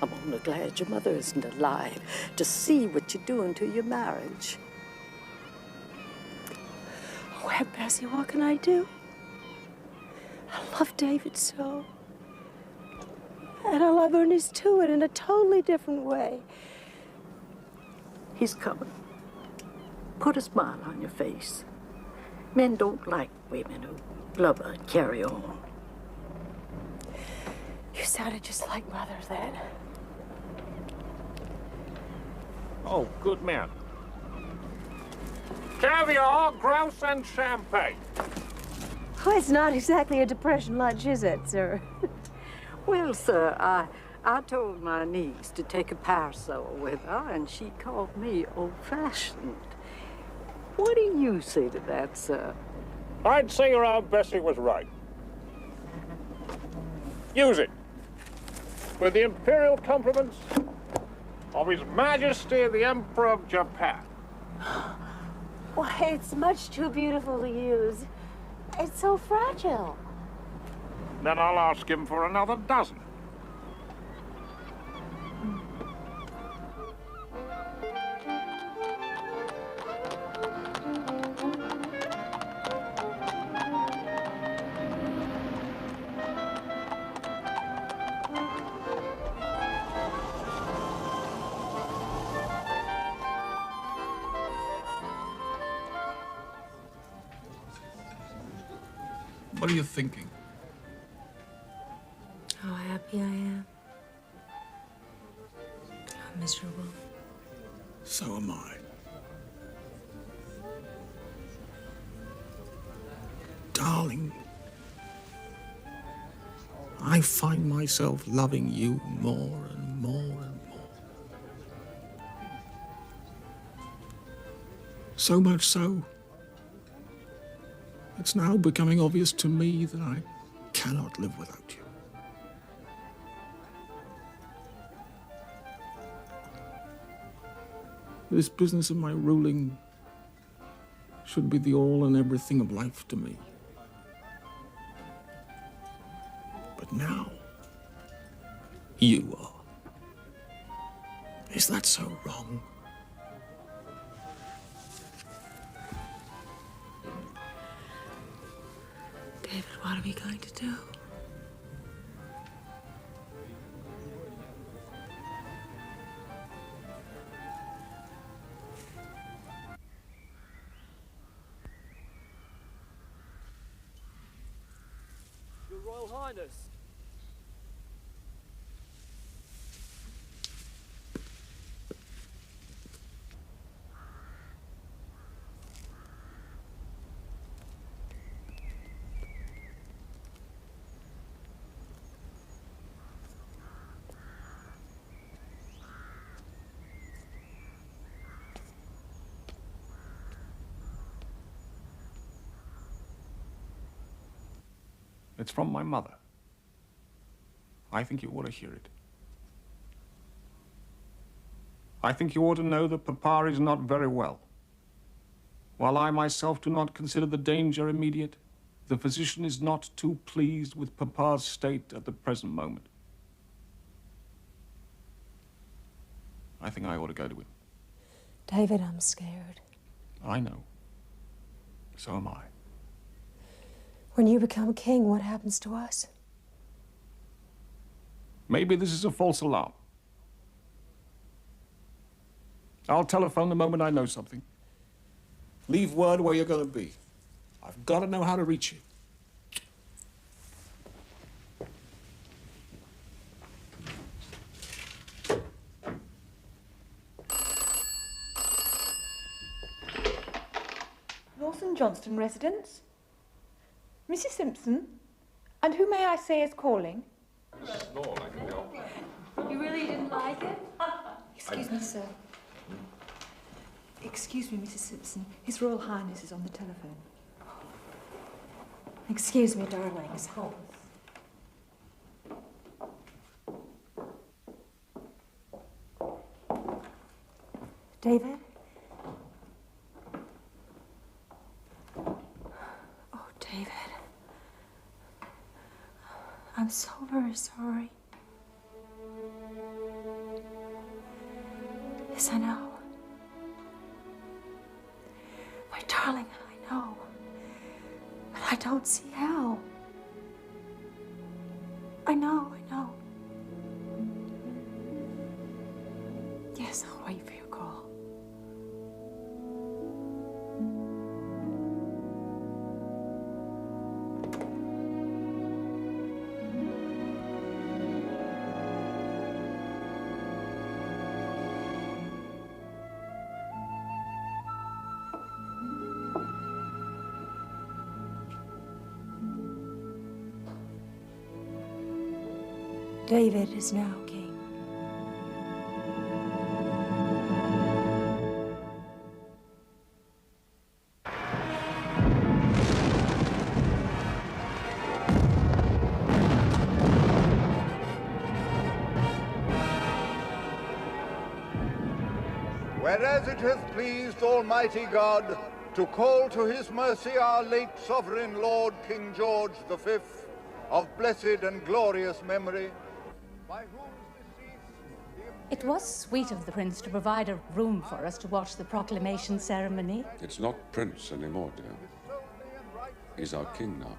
I'm only glad your mother isn't alive to see what you're doing to your marriage. Well, Bessie, what can I do? I love David so. And I love Ernest too, and in a totally different way. He's coming. Put a smile on your face. Men don't like women who blubber and carry on. You sounded just like Mother then. Oh, good man. Caviar, grouse, and champagne. Well, it's not exactly a depression lunch, is it, sir? Well, sir, I told my niece to take a parasol with her, and she called me old-fashioned. What do you say to that, sir? I'd say your Aunt Bessie was right. Use it. With the imperial compliments of His Majesty the Emperor of Japan. Why, it's much too beautiful to use. It's so fragile. Then I'll ask him for another dozen. What are you thinking? How happy I am. How miserable. So am I. Darling, I find myself loving you more and more and more. So much so, it's now becoming obvious to me that I cannot live without you. This business of my ruling should be the all and everything of life to me. But now, you are. Is that so wrong? David, what are we going to do? Your Royal Highness. It's from my mother. I think you ought to hear it. I think you ought to know that Papa is not very well. While I myself do not consider the danger immediate, the physician is not too pleased with Papa's state at the present moment. I think I ought to go to him. David, I'm scared. I know. So am I. When you become king, what happens to us? Maybe this is a false alarm. I'll telephone the moment I know something. Leave word where you're going to be. I've got to know how to reach you. Lawson Johnston residence? Mrs. Simpson? And who may I say is calling? You really didn't like it? Excuse me, sir. Excuse me, Mrs. Simpson. His Royal Highness is on the telephone. Excuse me, darlings. Hold. David? Oh, David. I'm so very sorry. Yes, I know. My darling, I know. But I don't see how. I know. Yes, I'll wait for your call. David is now king. Whereas it hath pleased Almighty God to call to his mercy our late sovereign Lord King George V, of blessed and glorious memory, by whose It was sweet of the Prince to provide a room for us to watch the proclamation ceremony. It's not Prince anymore, dear. He's our king now.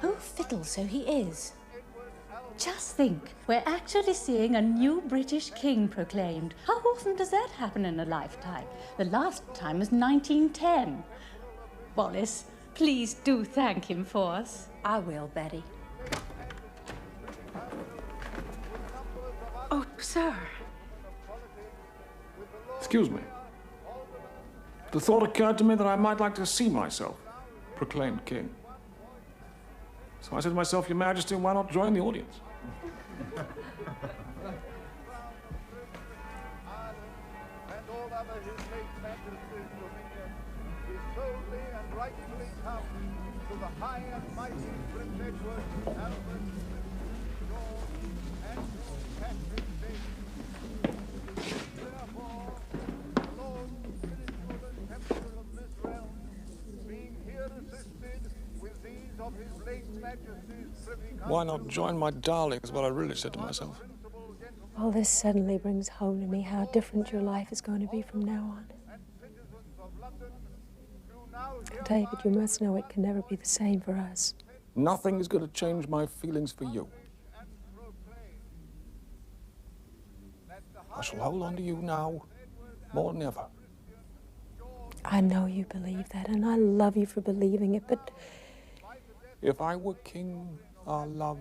Oh, fiddle, so he is. Just think, we're actually seeing a new British king proclaimed. How often does that happen in a lifetime? The last time was 1910. Wallace, please do thank him for us. I will, Betty. Oh, sir. Excuse me. The thought occurred to me that I might like to see myself proclaimed king. So I said to myself, Your Majesty, why not join the audience? and all other his late majesty's dominion is solely and rightfully come to the high and mighty Prince Edward, Albert, George, and Catherine James. Therefore, the Lord spiritual and temporal of this realm, being here assisted with these of his late majesty's privy council. Why not join my darling is what I really said to myself. All this suddenly brings home to me how different your life is going to be from now on. David, you must know it can never be the same for us. Nothing is going to change my feelings for you. I shall hold on to you now more than ever. I know you believe that, and I love you for believing it, but... If I were king, our love,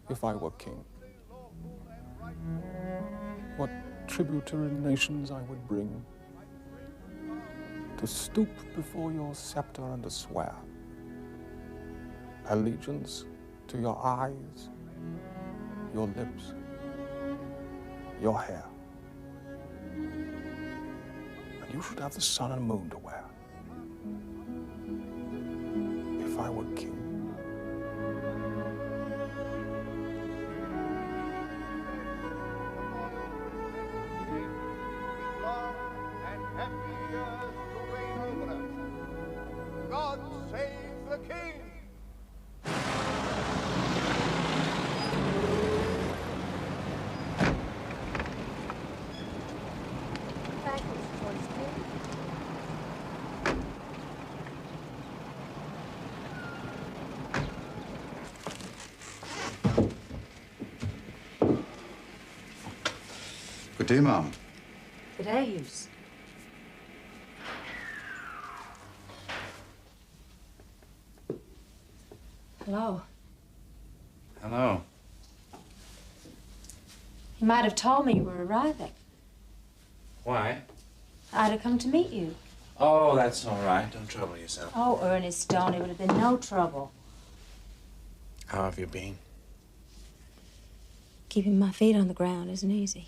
if I were king, what tributary nations I would bring to stoop before your scepter and to swear allegiance to your eyes, your lips, your hair. And you should have the sun and moon to wear. If I were king. Good day, Mom. Good day, Hughes. Hello. Hello. You might have told me you were arriving. Why? I'd have come to meet you. Oh, that's all right. Don't trouble yourself. Oh, Ernest Stone, it would have been no trouble. How have you been? Keeping my feet on the ground isn't easy.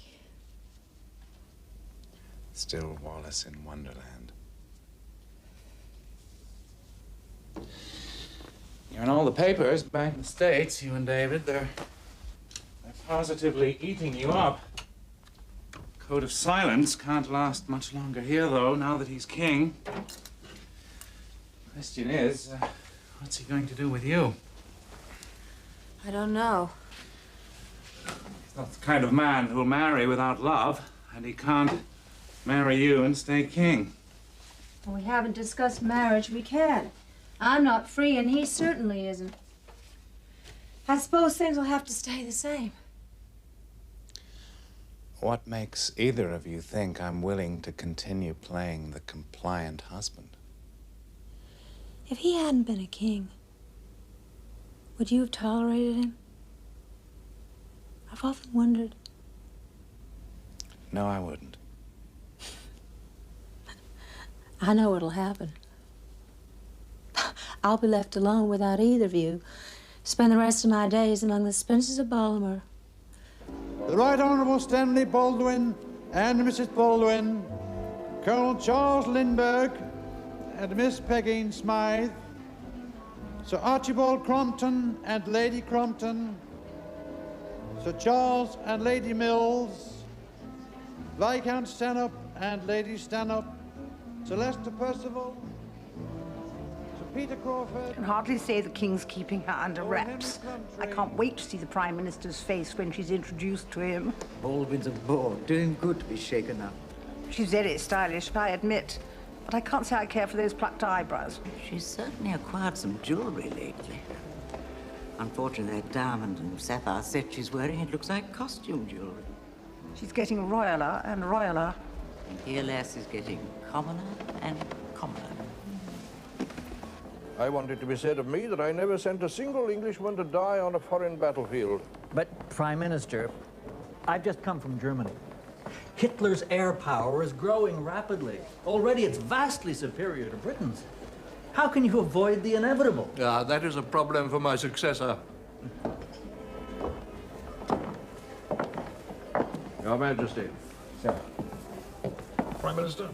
Still Wallace in Wonderland. You're in all the papers back in the States, you and David. They're positively eating you up. Code of silence can't last much longer here, though, now that he's king. Question is, what's he going to do with you? I don't know. He's not the kind of man who'll marry without love, and he can't marry you and stay king. Well, we haven't discussed marriage. We can. I'm not free, and he certainly isn't. I suppose things will have to stay the same. What makes either of you think I'm willing to continue playing the compliant husband? If he hadn't been a king, would you have tolerated him? I've often wondered. No, I wouldn't. I know what'll happen. I'll be left alone without either of you. Spend the rest of my days among the Spencers of Baltimore. The Right Honourable Stanley Baldwin and Mrs. Baldwin, Colonel Charles Lindbergh and Miss Peggy Smythe, Sir Archibald Crompton and Lady Crompton, Sir Charles and Lady Mills, Viscount Stanhope and Lady Stanhope, Sir Lester Percival, Sir Peter Crawford. I can hardly say the King's keeping her under wraps. I can't wait to see the Prime Minister's face when she's introduced to him. Baldwin's a bore, doing good to be shaken up. She's very stylish, I admit, but I can't say I care for those plucked eyebrows. She's certainly acquired some jewelry lately. Unfortunately, that diamond and sapphire set she's wearing, it looks like costume jewelry. She's getting royaler and royaler. And here lass is getting commoner and commoner. I want it to be said of me that I never sent a single Englishman to die on a foreign battlefield. But, Prime Minister, I've just come from Germany. Hitler's air power is growing rapidly. Already it's vastly superior to Britain's. How can you avoid the inevitable? That is a problem for my successor. Your Majesty. Sir. Prime Minister,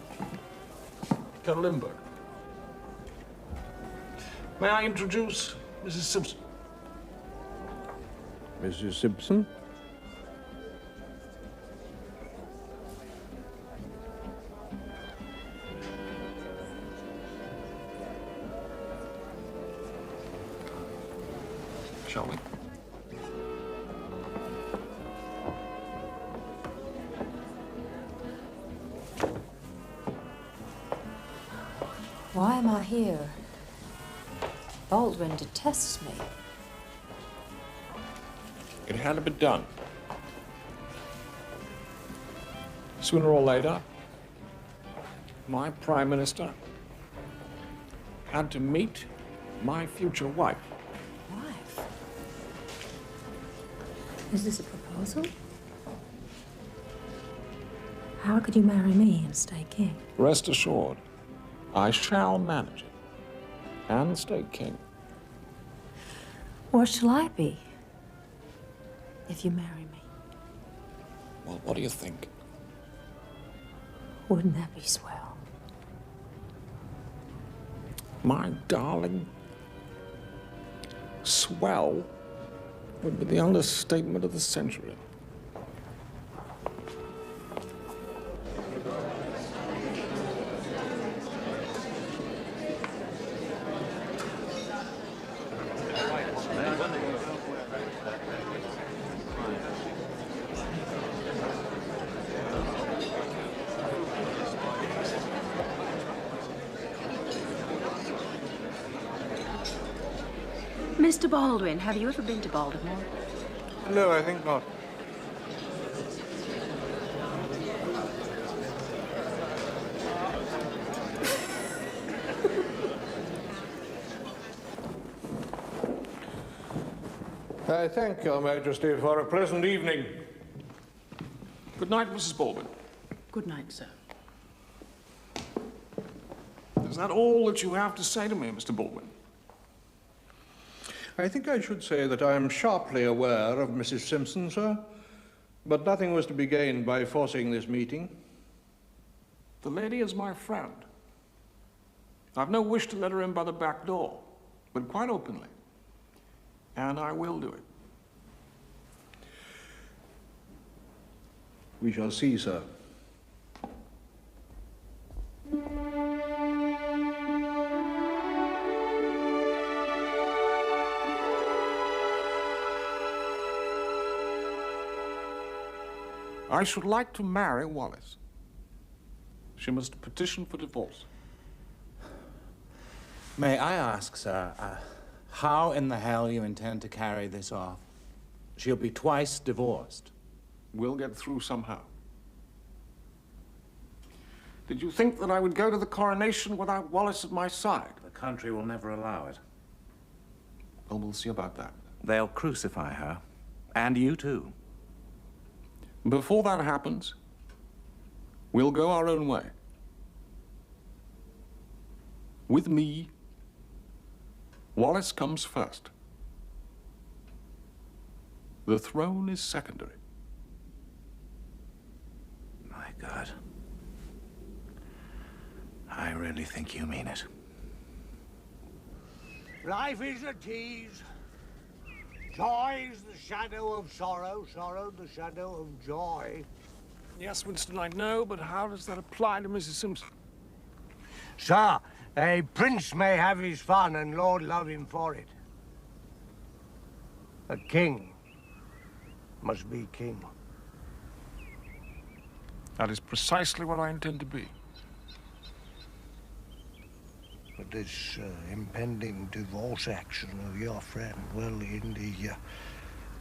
Colonel Lindbergh. May I introduce Mrs. Simpson? Mrs. Simpson? Shall we? Why am I here? Baldwin detests me. It had to be done. Sooner or later, my Prime Minister had to meet my future wife. Wife? Is this a proposal? How could you marry me and stay king? Rest assured, I shall manage it and stay king. What shall I be if you marry me? Well, what do you think? Wouldn't that be swell? My darling, swell would be the understatement of the century. Mr. Baldwin, have you ever been to Baltimore? No, I think not. I thank your Majesty for a pleasant evening. Good night, Mrs. Baldwin. Good night, sir. Is that all that you have to say to me, Mr. Baldwin? I think I should say that I am sharply aware of Mrs. Simpson, sir, but nothing was to be gained by forcing this meeting. The lady is my friend. I've no wish to let her in by the back door, but quite openly. And I will do it. We shall see, sir. I should like to marry Wallace. She must petition for divorce. May I ask, sir, how in the hell you intend to carry this off? She'll be twice divorced. We'll get through somehow. Did you think that I would go to the coronation without Wallace at my side? The country will never allow it. Well, we'll see about that. They'll crucify her. And you too. Before that happens, we'll go our own way. With me, Wallace comes first. The throne is secondary. My God. I really think you mean it. Life is a tease. Joy's the shadow of sorrow, sorrow the shadow of joy. Yes, Winston, I know, but how does that apply to Mrs. Simpson? Sir, a prince may have his fun and Lord love him for it. A king must be king. That is precisely what I intend to be. But this impending divorce action of your friend, well, in the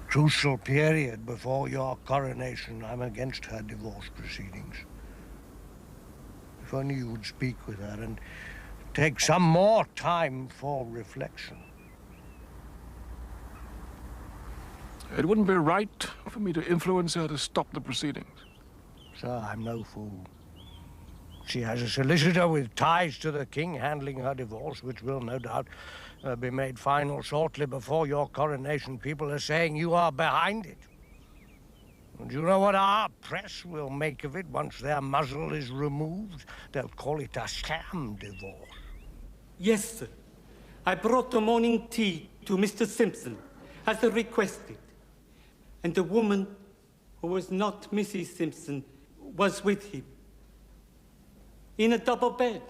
crucial period before your coronation, I'm against her divorce proceedings. If only you would speak with her and take some more time for reflection. It wouldn't be right for me to influence her to stop the proceedings. Sir, I'm no fool. She has a solicitor with ties to the king handling her divorce, which will no doubt be made final shortly before your coronation. People are saying you are behind it. And you know what our press will make of it once their muzzle is removed? They'll call it a sham divorce. Yes, sir. I brought the morning tea to Mr. Simpson, as requested. And the woman who was not Mrs. Simpson was with him. In a double bed.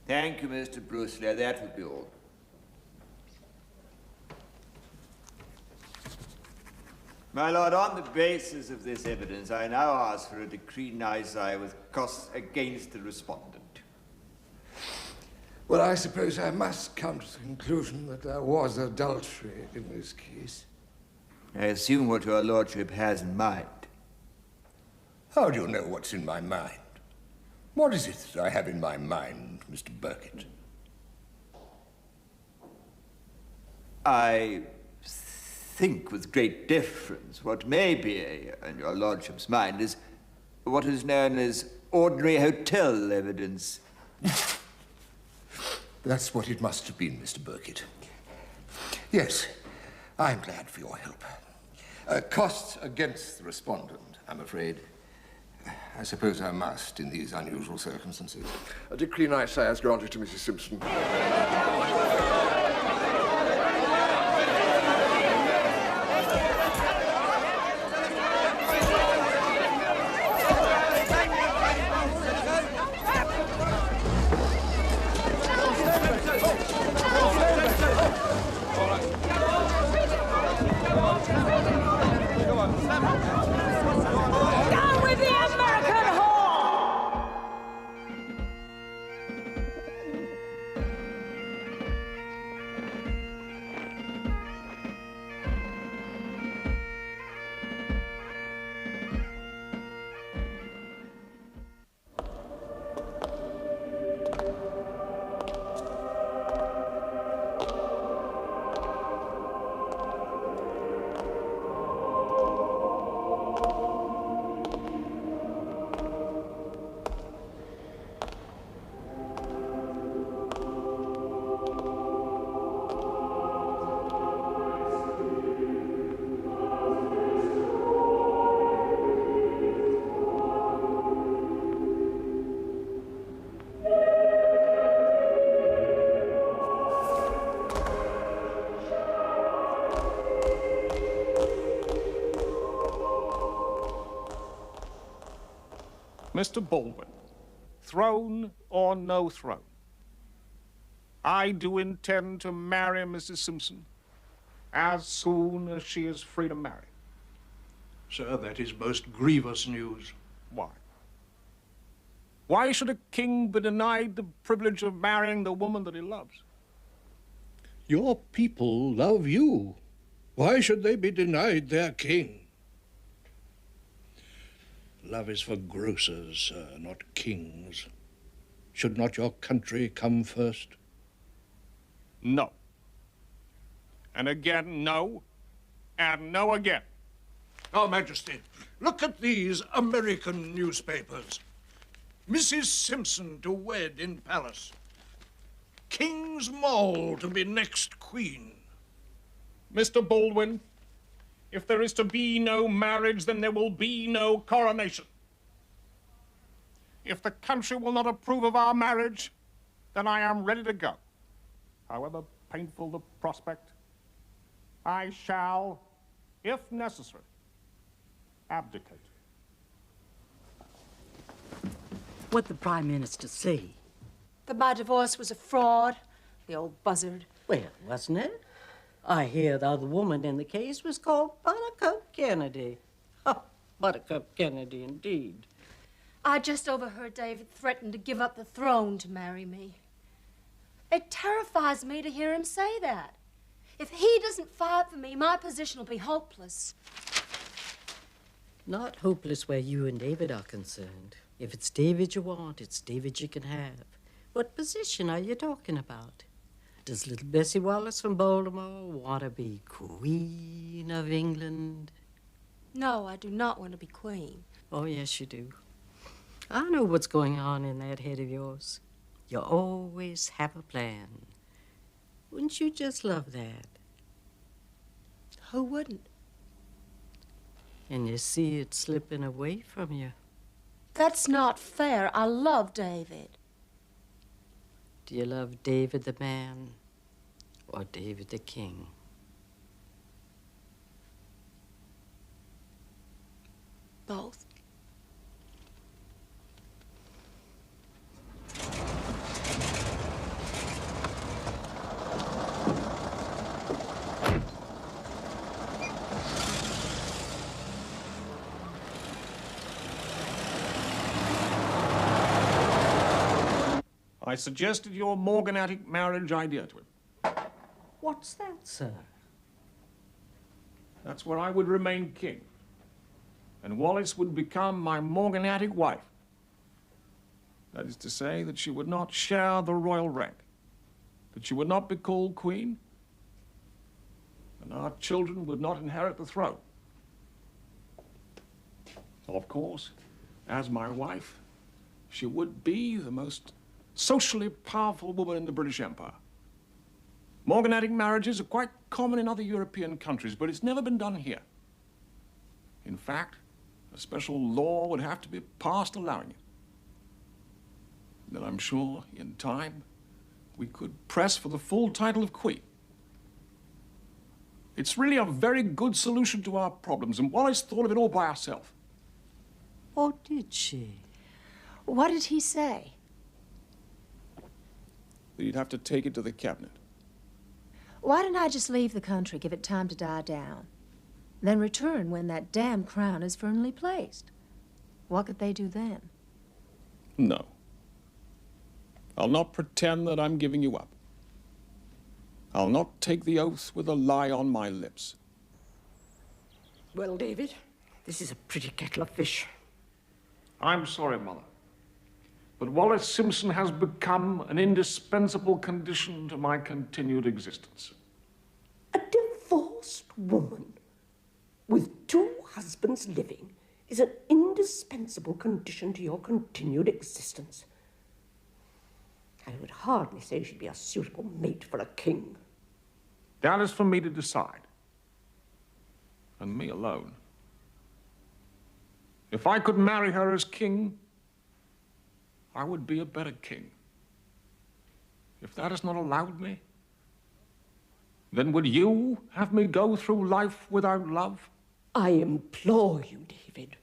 Thank you, Mr. Brewster. That would be all. My lord, on the basis of this evidence, I now ask for a decree nisi with costs against the respondent. Well, I suppose I must come to the conclusion that there was adultery in this case. I assume what your lordship has in mind. How do you know what's in my mind? What is it that I have in my mind, Mr. Burkitt? I think with great difference what may be in your lordship's mind is what is known as ordinary hotel evidence. That's what it must have been, Mr. Burkitt. Yes, I'm glad for your help. Costs against the respondent, I'm afraid. I suppose I must in these unusual circumstances. A decree nisi is granted to Mrs. Simpson. Mr. Baldwin, throne or no throne, I do intend to marry Mrs. Simpson as soon as she is free to marry. Sir, that is most grievous news. Why? Why should a king be denied the privilege of marrying the woman that he loves? Your people love you. Why should they be denied their king? Love is for grocers, sir, not kings. Should not your country come first? No. And again, no. And no again. Your Majesty, look at these American newspapers. Mrs. Simpson to wed in palace. King's Mole to be next queen. Mr. Baldwin, if there is to be no marriage, then there will be no coronation. If the country will not approve of our marriage, then I am ready to go. However painful the prospect, I shall, if necessary, abdicate. What'd the Prime Minister say? That my divorce was a fraud, the old buzzard. Well, wasn't it? I hear the other woman in the case was called Buttercup Kennedy. Oh, Buttercup Kennedy, indeed. I just overheard David threaten to give up the throne to marry me. It terrifies me to hear him say that. If he doesn't fight for me, my position will be hopeless. Not hopeless where you and David are concerned. If it's David you want, it's David you can have. What position are you talking about? Does little Bessie Wallace from Baltimore want to be Queen of England? No, I do not want to be queen. Oh, yes, you do. I know what's going on in that head of yours. You always have a plan. Wouldn't you just love that? Who wouldn't? And you see it slipping away from you. That's not fair. I love David. Do you love David the man or David the king? Both. I suggested your morganatic marriage idea to him. What's that, sir? That's where I would remain king, and Wallace would become my morganatic wife. That is to say, that she would not share the royal rank, that she would not be called queen, and our children would not inherit the throne. Of course, as my wife, she would be the most socially powerful woman in the British Empire. Morganatic marriages are quite common in other European countries, but it's never been done here. In fact, a special law would have to be passed allowing it. Then I'm sure, in time, we could press for the full title of queen. It's really a very good solution to our problems, and Wallace thought of it all by herself. Oh, did she? What did he say? That you'd have to take it to the cabinet. Why didn't I just leave the country, give it time to die down, then return when that damn crown is firmly placed? What could they do then? No. I'll not pretend that I'm giving you up. I'll not take the oath with a lie on my lips. Well, David, this is a pretty kettle of fish. I'm sorry, Mother, but Wallis Simpson has become an indispensable condition to my continued existence. A divorced woman with 2 husbands living is an indispensable condition to your continued existence. I would hardly say she'd be a suitable mate for a king. That is for me to decide, and me alone. If I could marry her as king, I would be a better king. If that is not allowed me, then would you have me go through life without love? I implore you, David,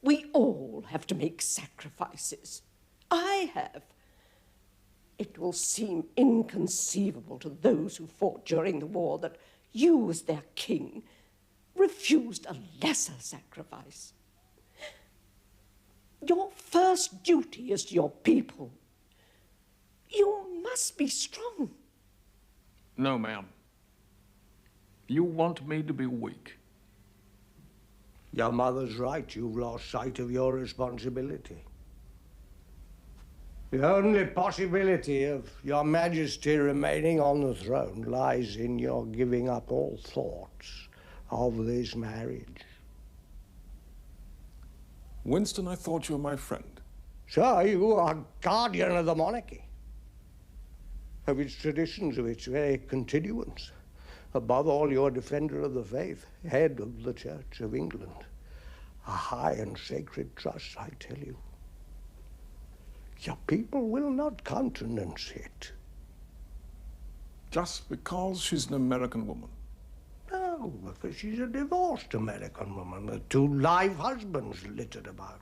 We all have to make sacrifices. I have. It will seem inconceivable to those who fought during the war that you, as their king, refused a lesser sacrifice. Your first duty is to your people. You must be strong. No, ma'am. You want me to be weak. Your mother's right. You've lost sight of your responsibility. The only possibility of your majesty remaining on the throne lies in your giving up all thoughts of this marriage. Winston, I thought you were my friend. Sir, you are guardian of the monarchy, of its traditions, of its very continuance. Above all, you're defender of the faith, head of the Church of England. A high and sacred trust, I tell you. Your people will not countenance it. Just because she's an American woman? No, because she's a divorced American woman with 2 live husbands littered about.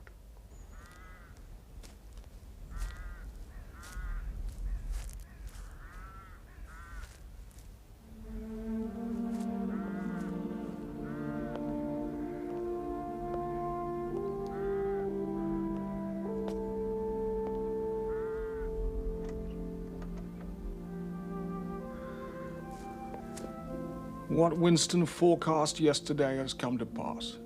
What Winston forecast yesterday has come to pass.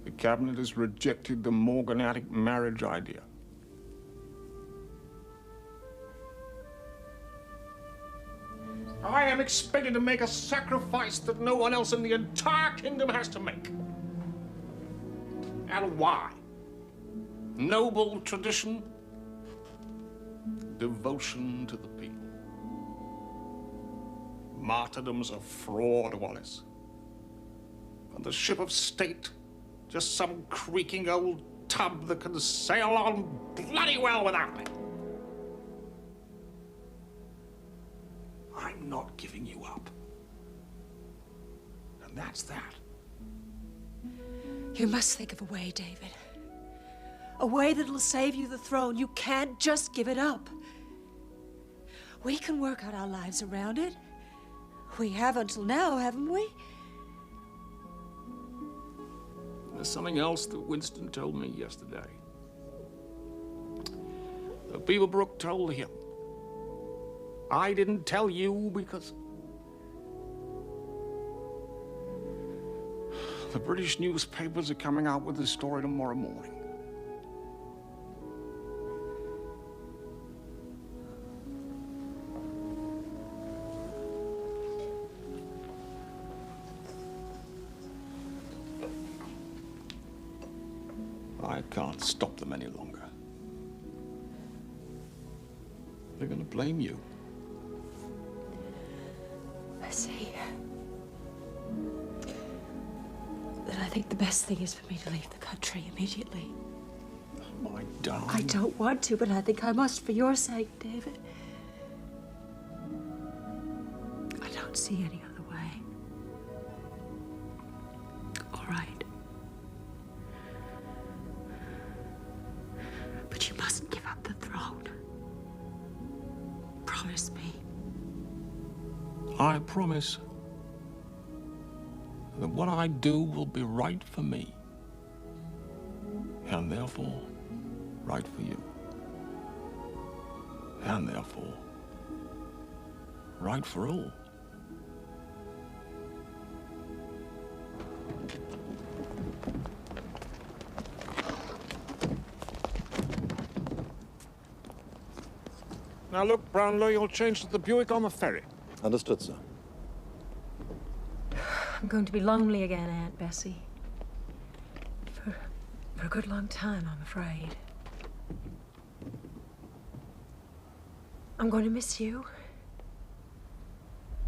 The cabinet has rejected the morganatic marriage idea. I am expected to make a sacrifice that no one else in the entire kingdom has to make. And why? Noble tradition, devotion to the people. Martyrdom's a fraud, Wallace. And the ship of state, just some creaking old tub that can sail on bloody well without me. I'm not giving you up. And that's that. You must think of a way, David. A way that'll save you the throne. You can't just give it up. We can work out our lives around it. We have until now, haven't we? There's something else that Winston told me yesterday. That Beaverbrook told him. I didn't tell you because the British newspapers are coming out with the story tomorrow morning. I can't stop them any longer. They're going to blame you. I see. Then I think the best thing is for me to leave the country immediately. My darling. I don't want to, but I think I must for your sake, David. I don't see any other way. All right. But you mustn't give up the throne. Promise me. I promise that what I do will be right for me, and therefore right for you, and therefore right for all. Now look, Brownlow, you'll change to the Buick on the ferry. Understood, sir. I'm going to be lonely again, Aunt Bessie. For a good long time, I'm afraid. I'm going to miss you.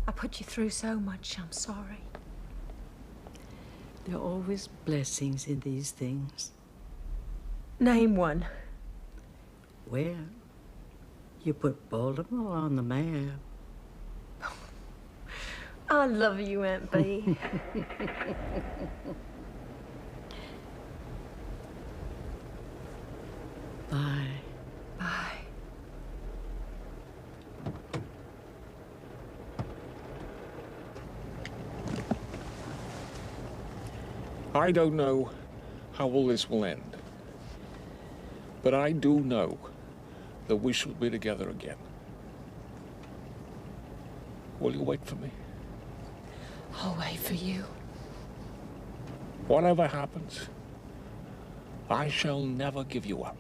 I put you through so much, I'm sorry. There are always blessings in these things. Name one. Well, you put Baltimore on the map. I love you, Aunt Bee. Bye. Bye. I don't know how all this will end, but I do know that we shall be together again. Will you wait for me? I'll wait for you. Whatever happens, I shall never give you up.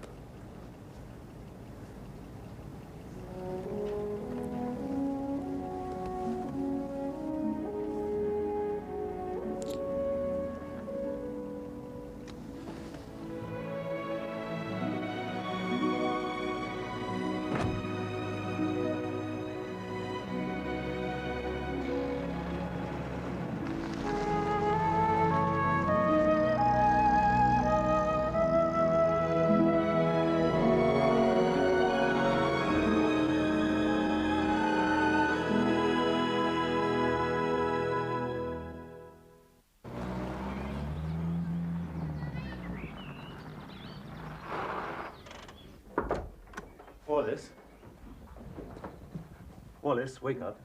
Wallace, wake up.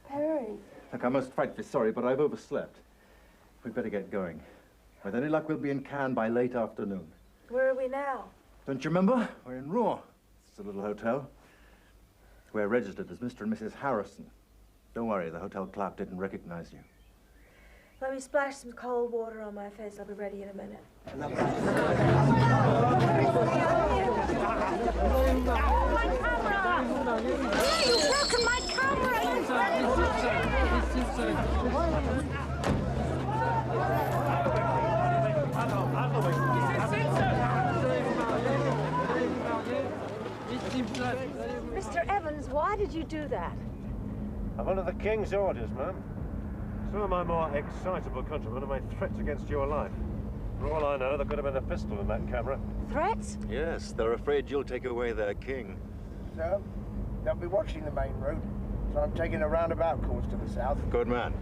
Perry. Look, I'm most frightfully sorry, but I've overslept. We'd better get going. With any luck, we'll be in Cannes by late afternoon. Where are we now? Don't you remember? We're in Rouen. It's a little hotel. We're registered as Mr. and Mrs. Harrison. Don't worry, the hotel clerk didn't recognize you. Let me splash some cold water on my face. I'll be ready in a minute. You've broken my camera! Mr. Evans, why did you do that? I'm under the King's orders, ma'am. Some of my more excitable countrymen have made threats against your life. For all I know, there could have been a pistol in that camera. Threats? Yes, they're afraid you'll take away their king. So, they'll be watching the main road, so I'm taking a roundabout course to the south. Good man.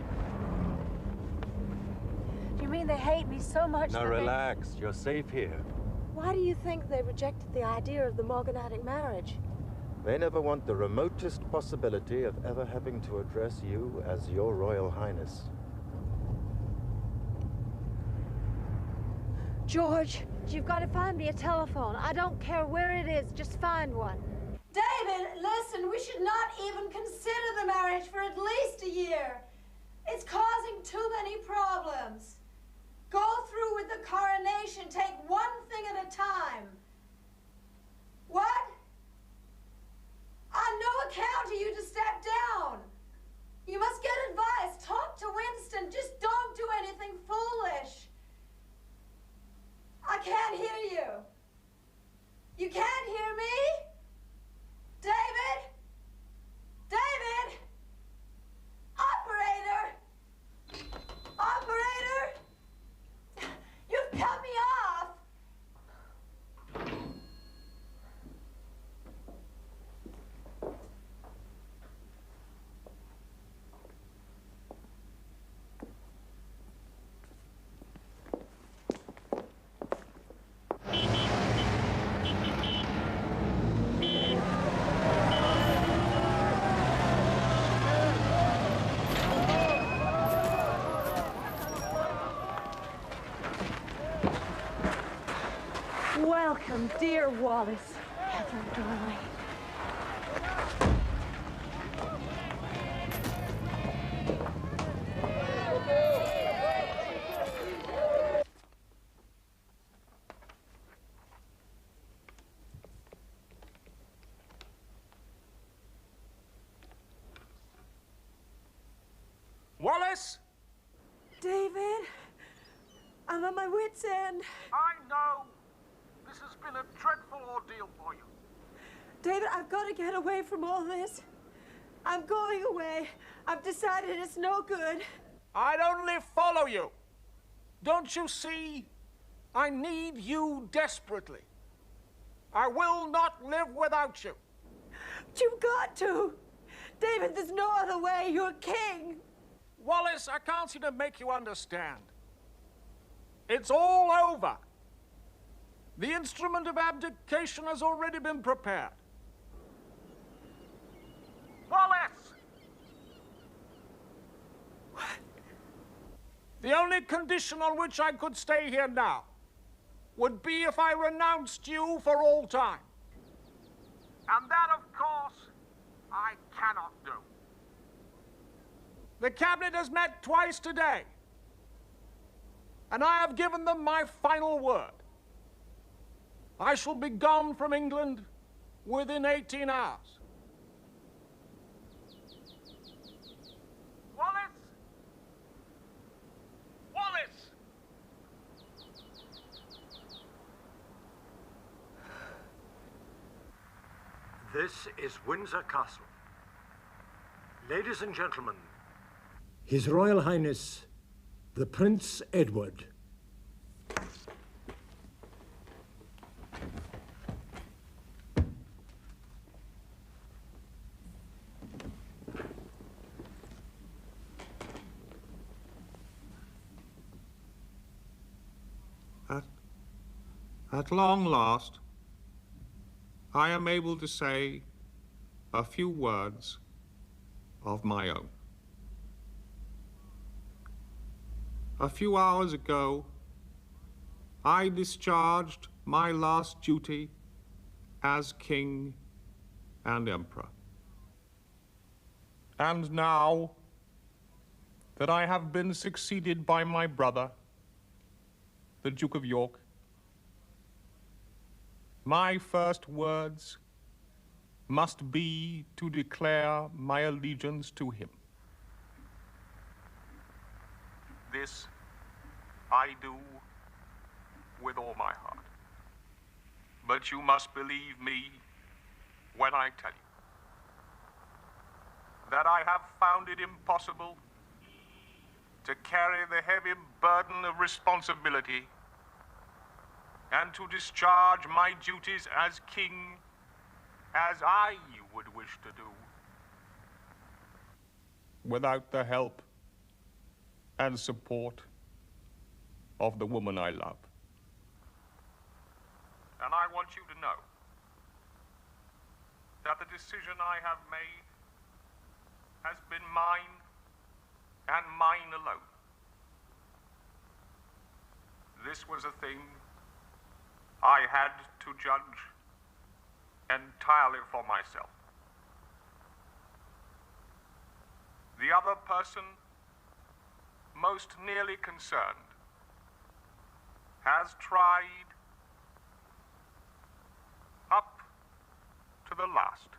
Do you mean they hate me so much Now that relax, you're safe here. Why do you think they rejected the idea of the morganatic marriage? They never want the remotest possibility of ever having to address you as Your Royal Highness. George, you've got to find me a telephone. I don't care where it is, just find one. David, listen, we should not even consider the marriage for at least a year. It's causing too many problems. Go through with the coronation. Take one thing at a time. What? On no account are you to step down. You must get advice. Talk to Winston. Just don't do anything foolish. I can't hear you. You can't hear me? David? David? Operator? Operator? You've cut me off. Welcome, dear Wallace. Heather, darling. Wallace? David, I'm at my wit's end. I know. This has been a dreadful ordeal for you. David, I've got to get away from all this. I'm going away. I've decided it's no good. I'd only follow you. Don't you see? I need you desperately. I will not live without you. You've got to. David, there's no other way. You're king. Wallace, I can't seem to make you understand. It's all over. The instrument of abdication has already been prepared. Wallace! The only condition on which I could stay here now would be if I renounced you for all time. And that, of course, I cannot do. The cabinet has met twice today, and I have given them my final word. I shall be gone from England within 18 hours. Wallace! Wallace! This is Windsor Castle. Ladies and gentlemen, His Royal Highness, the Prince Edward. At long last, I am able to say a few words of my own. A few hours ago, I discharged my last duty as King and Emperor. And now that I have been succeeded by my brother, the Duke of York, my first words must be to declare my allegiance to him. This I do with all my heart. But you must believe me when I tell you that I have found it impossible to carry the heavy burden of responsibility and to discharge my duties as king as I would wish to do without the help and support of the woman I love. And I want you to know that the decision I have made has been mine and mine alone. This was a thing I had to judge entirely for myself. The other person most nearly concerned has tried up to the last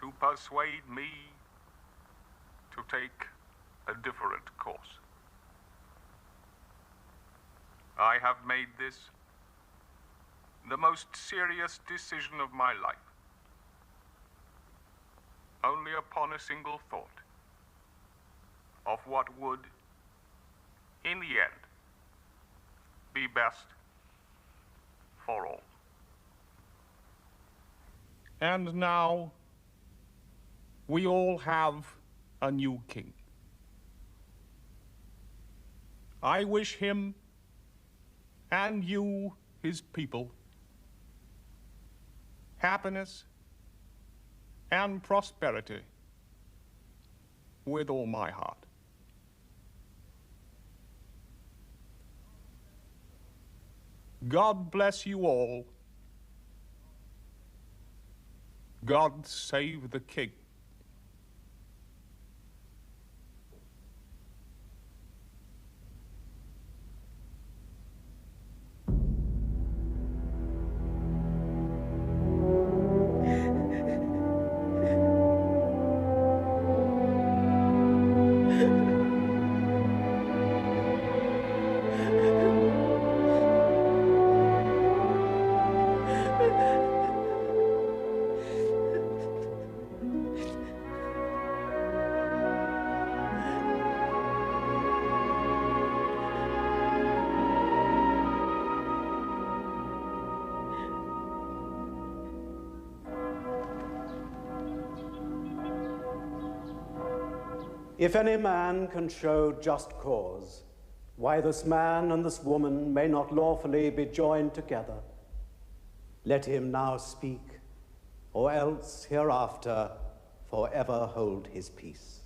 to persuade me to take a different course. I have made this the most serious decision of my life, only upon a single thought of what would, in the end, be best for all. And now, we all have a new king. I wish him and you, his people, happiness and prosperity with all my heart. God bless you all. God save the king. If any man can show just cause, why this man and this woman may not lawfully be joined together, let him now speak, or else hereafter forever hold his peace.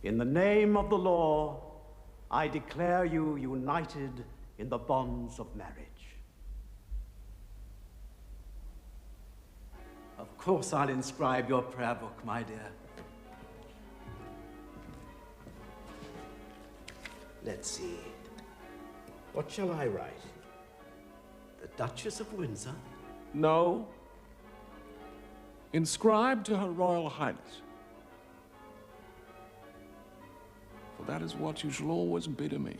In the name of the law, I declare you united in the bonds of marriage. Of course, I'll inscribe your prayer book, my dear. Let's see. What shall I write? The Duchess of Windsor? No. Inscribe to Her Royal Highness. For that is what you shall always be to me.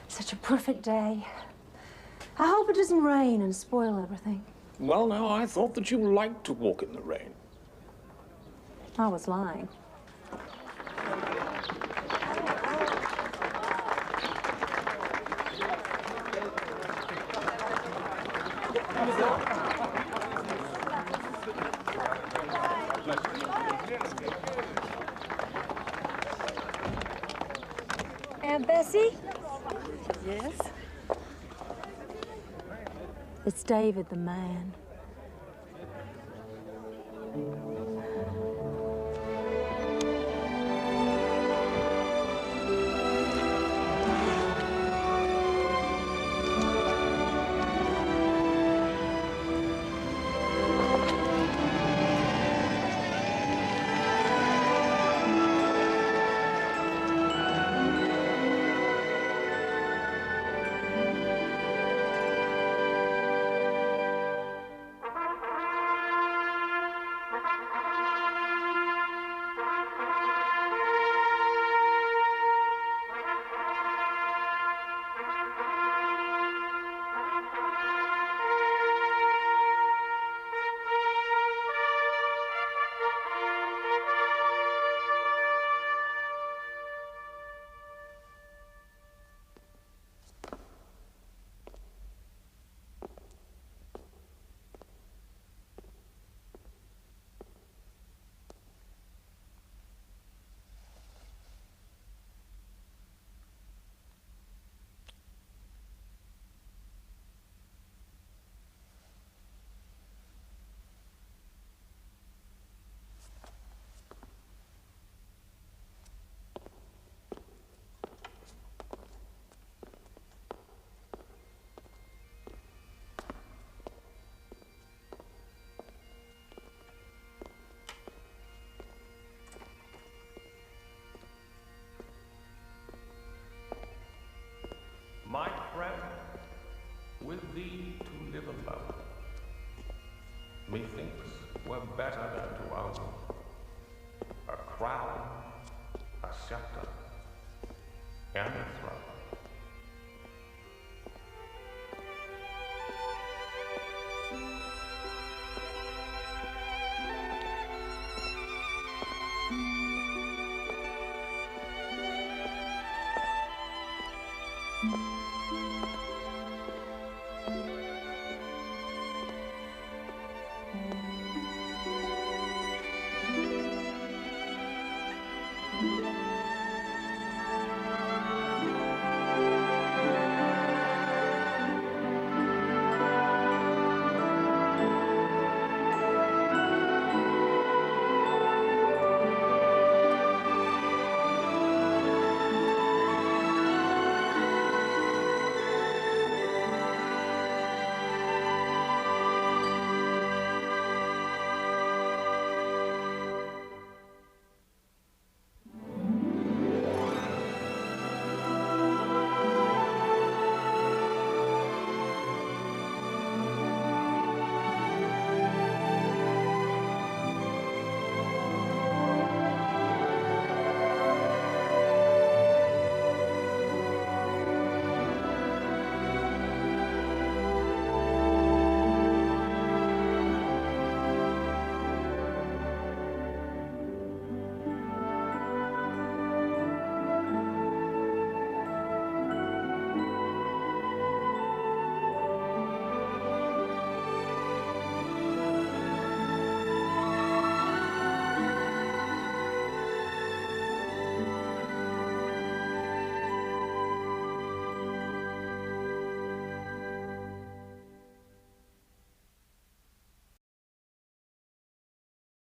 Such a perfect day. I hope it doesn't rain and spoil everything. Well, now, I thought that you liked to walk in the rain. I was lying. Aunt Bessie? Yes? It's David the man. My friend, with thee to live alone, methinks were better than to own a crown, a scepter, and a throne.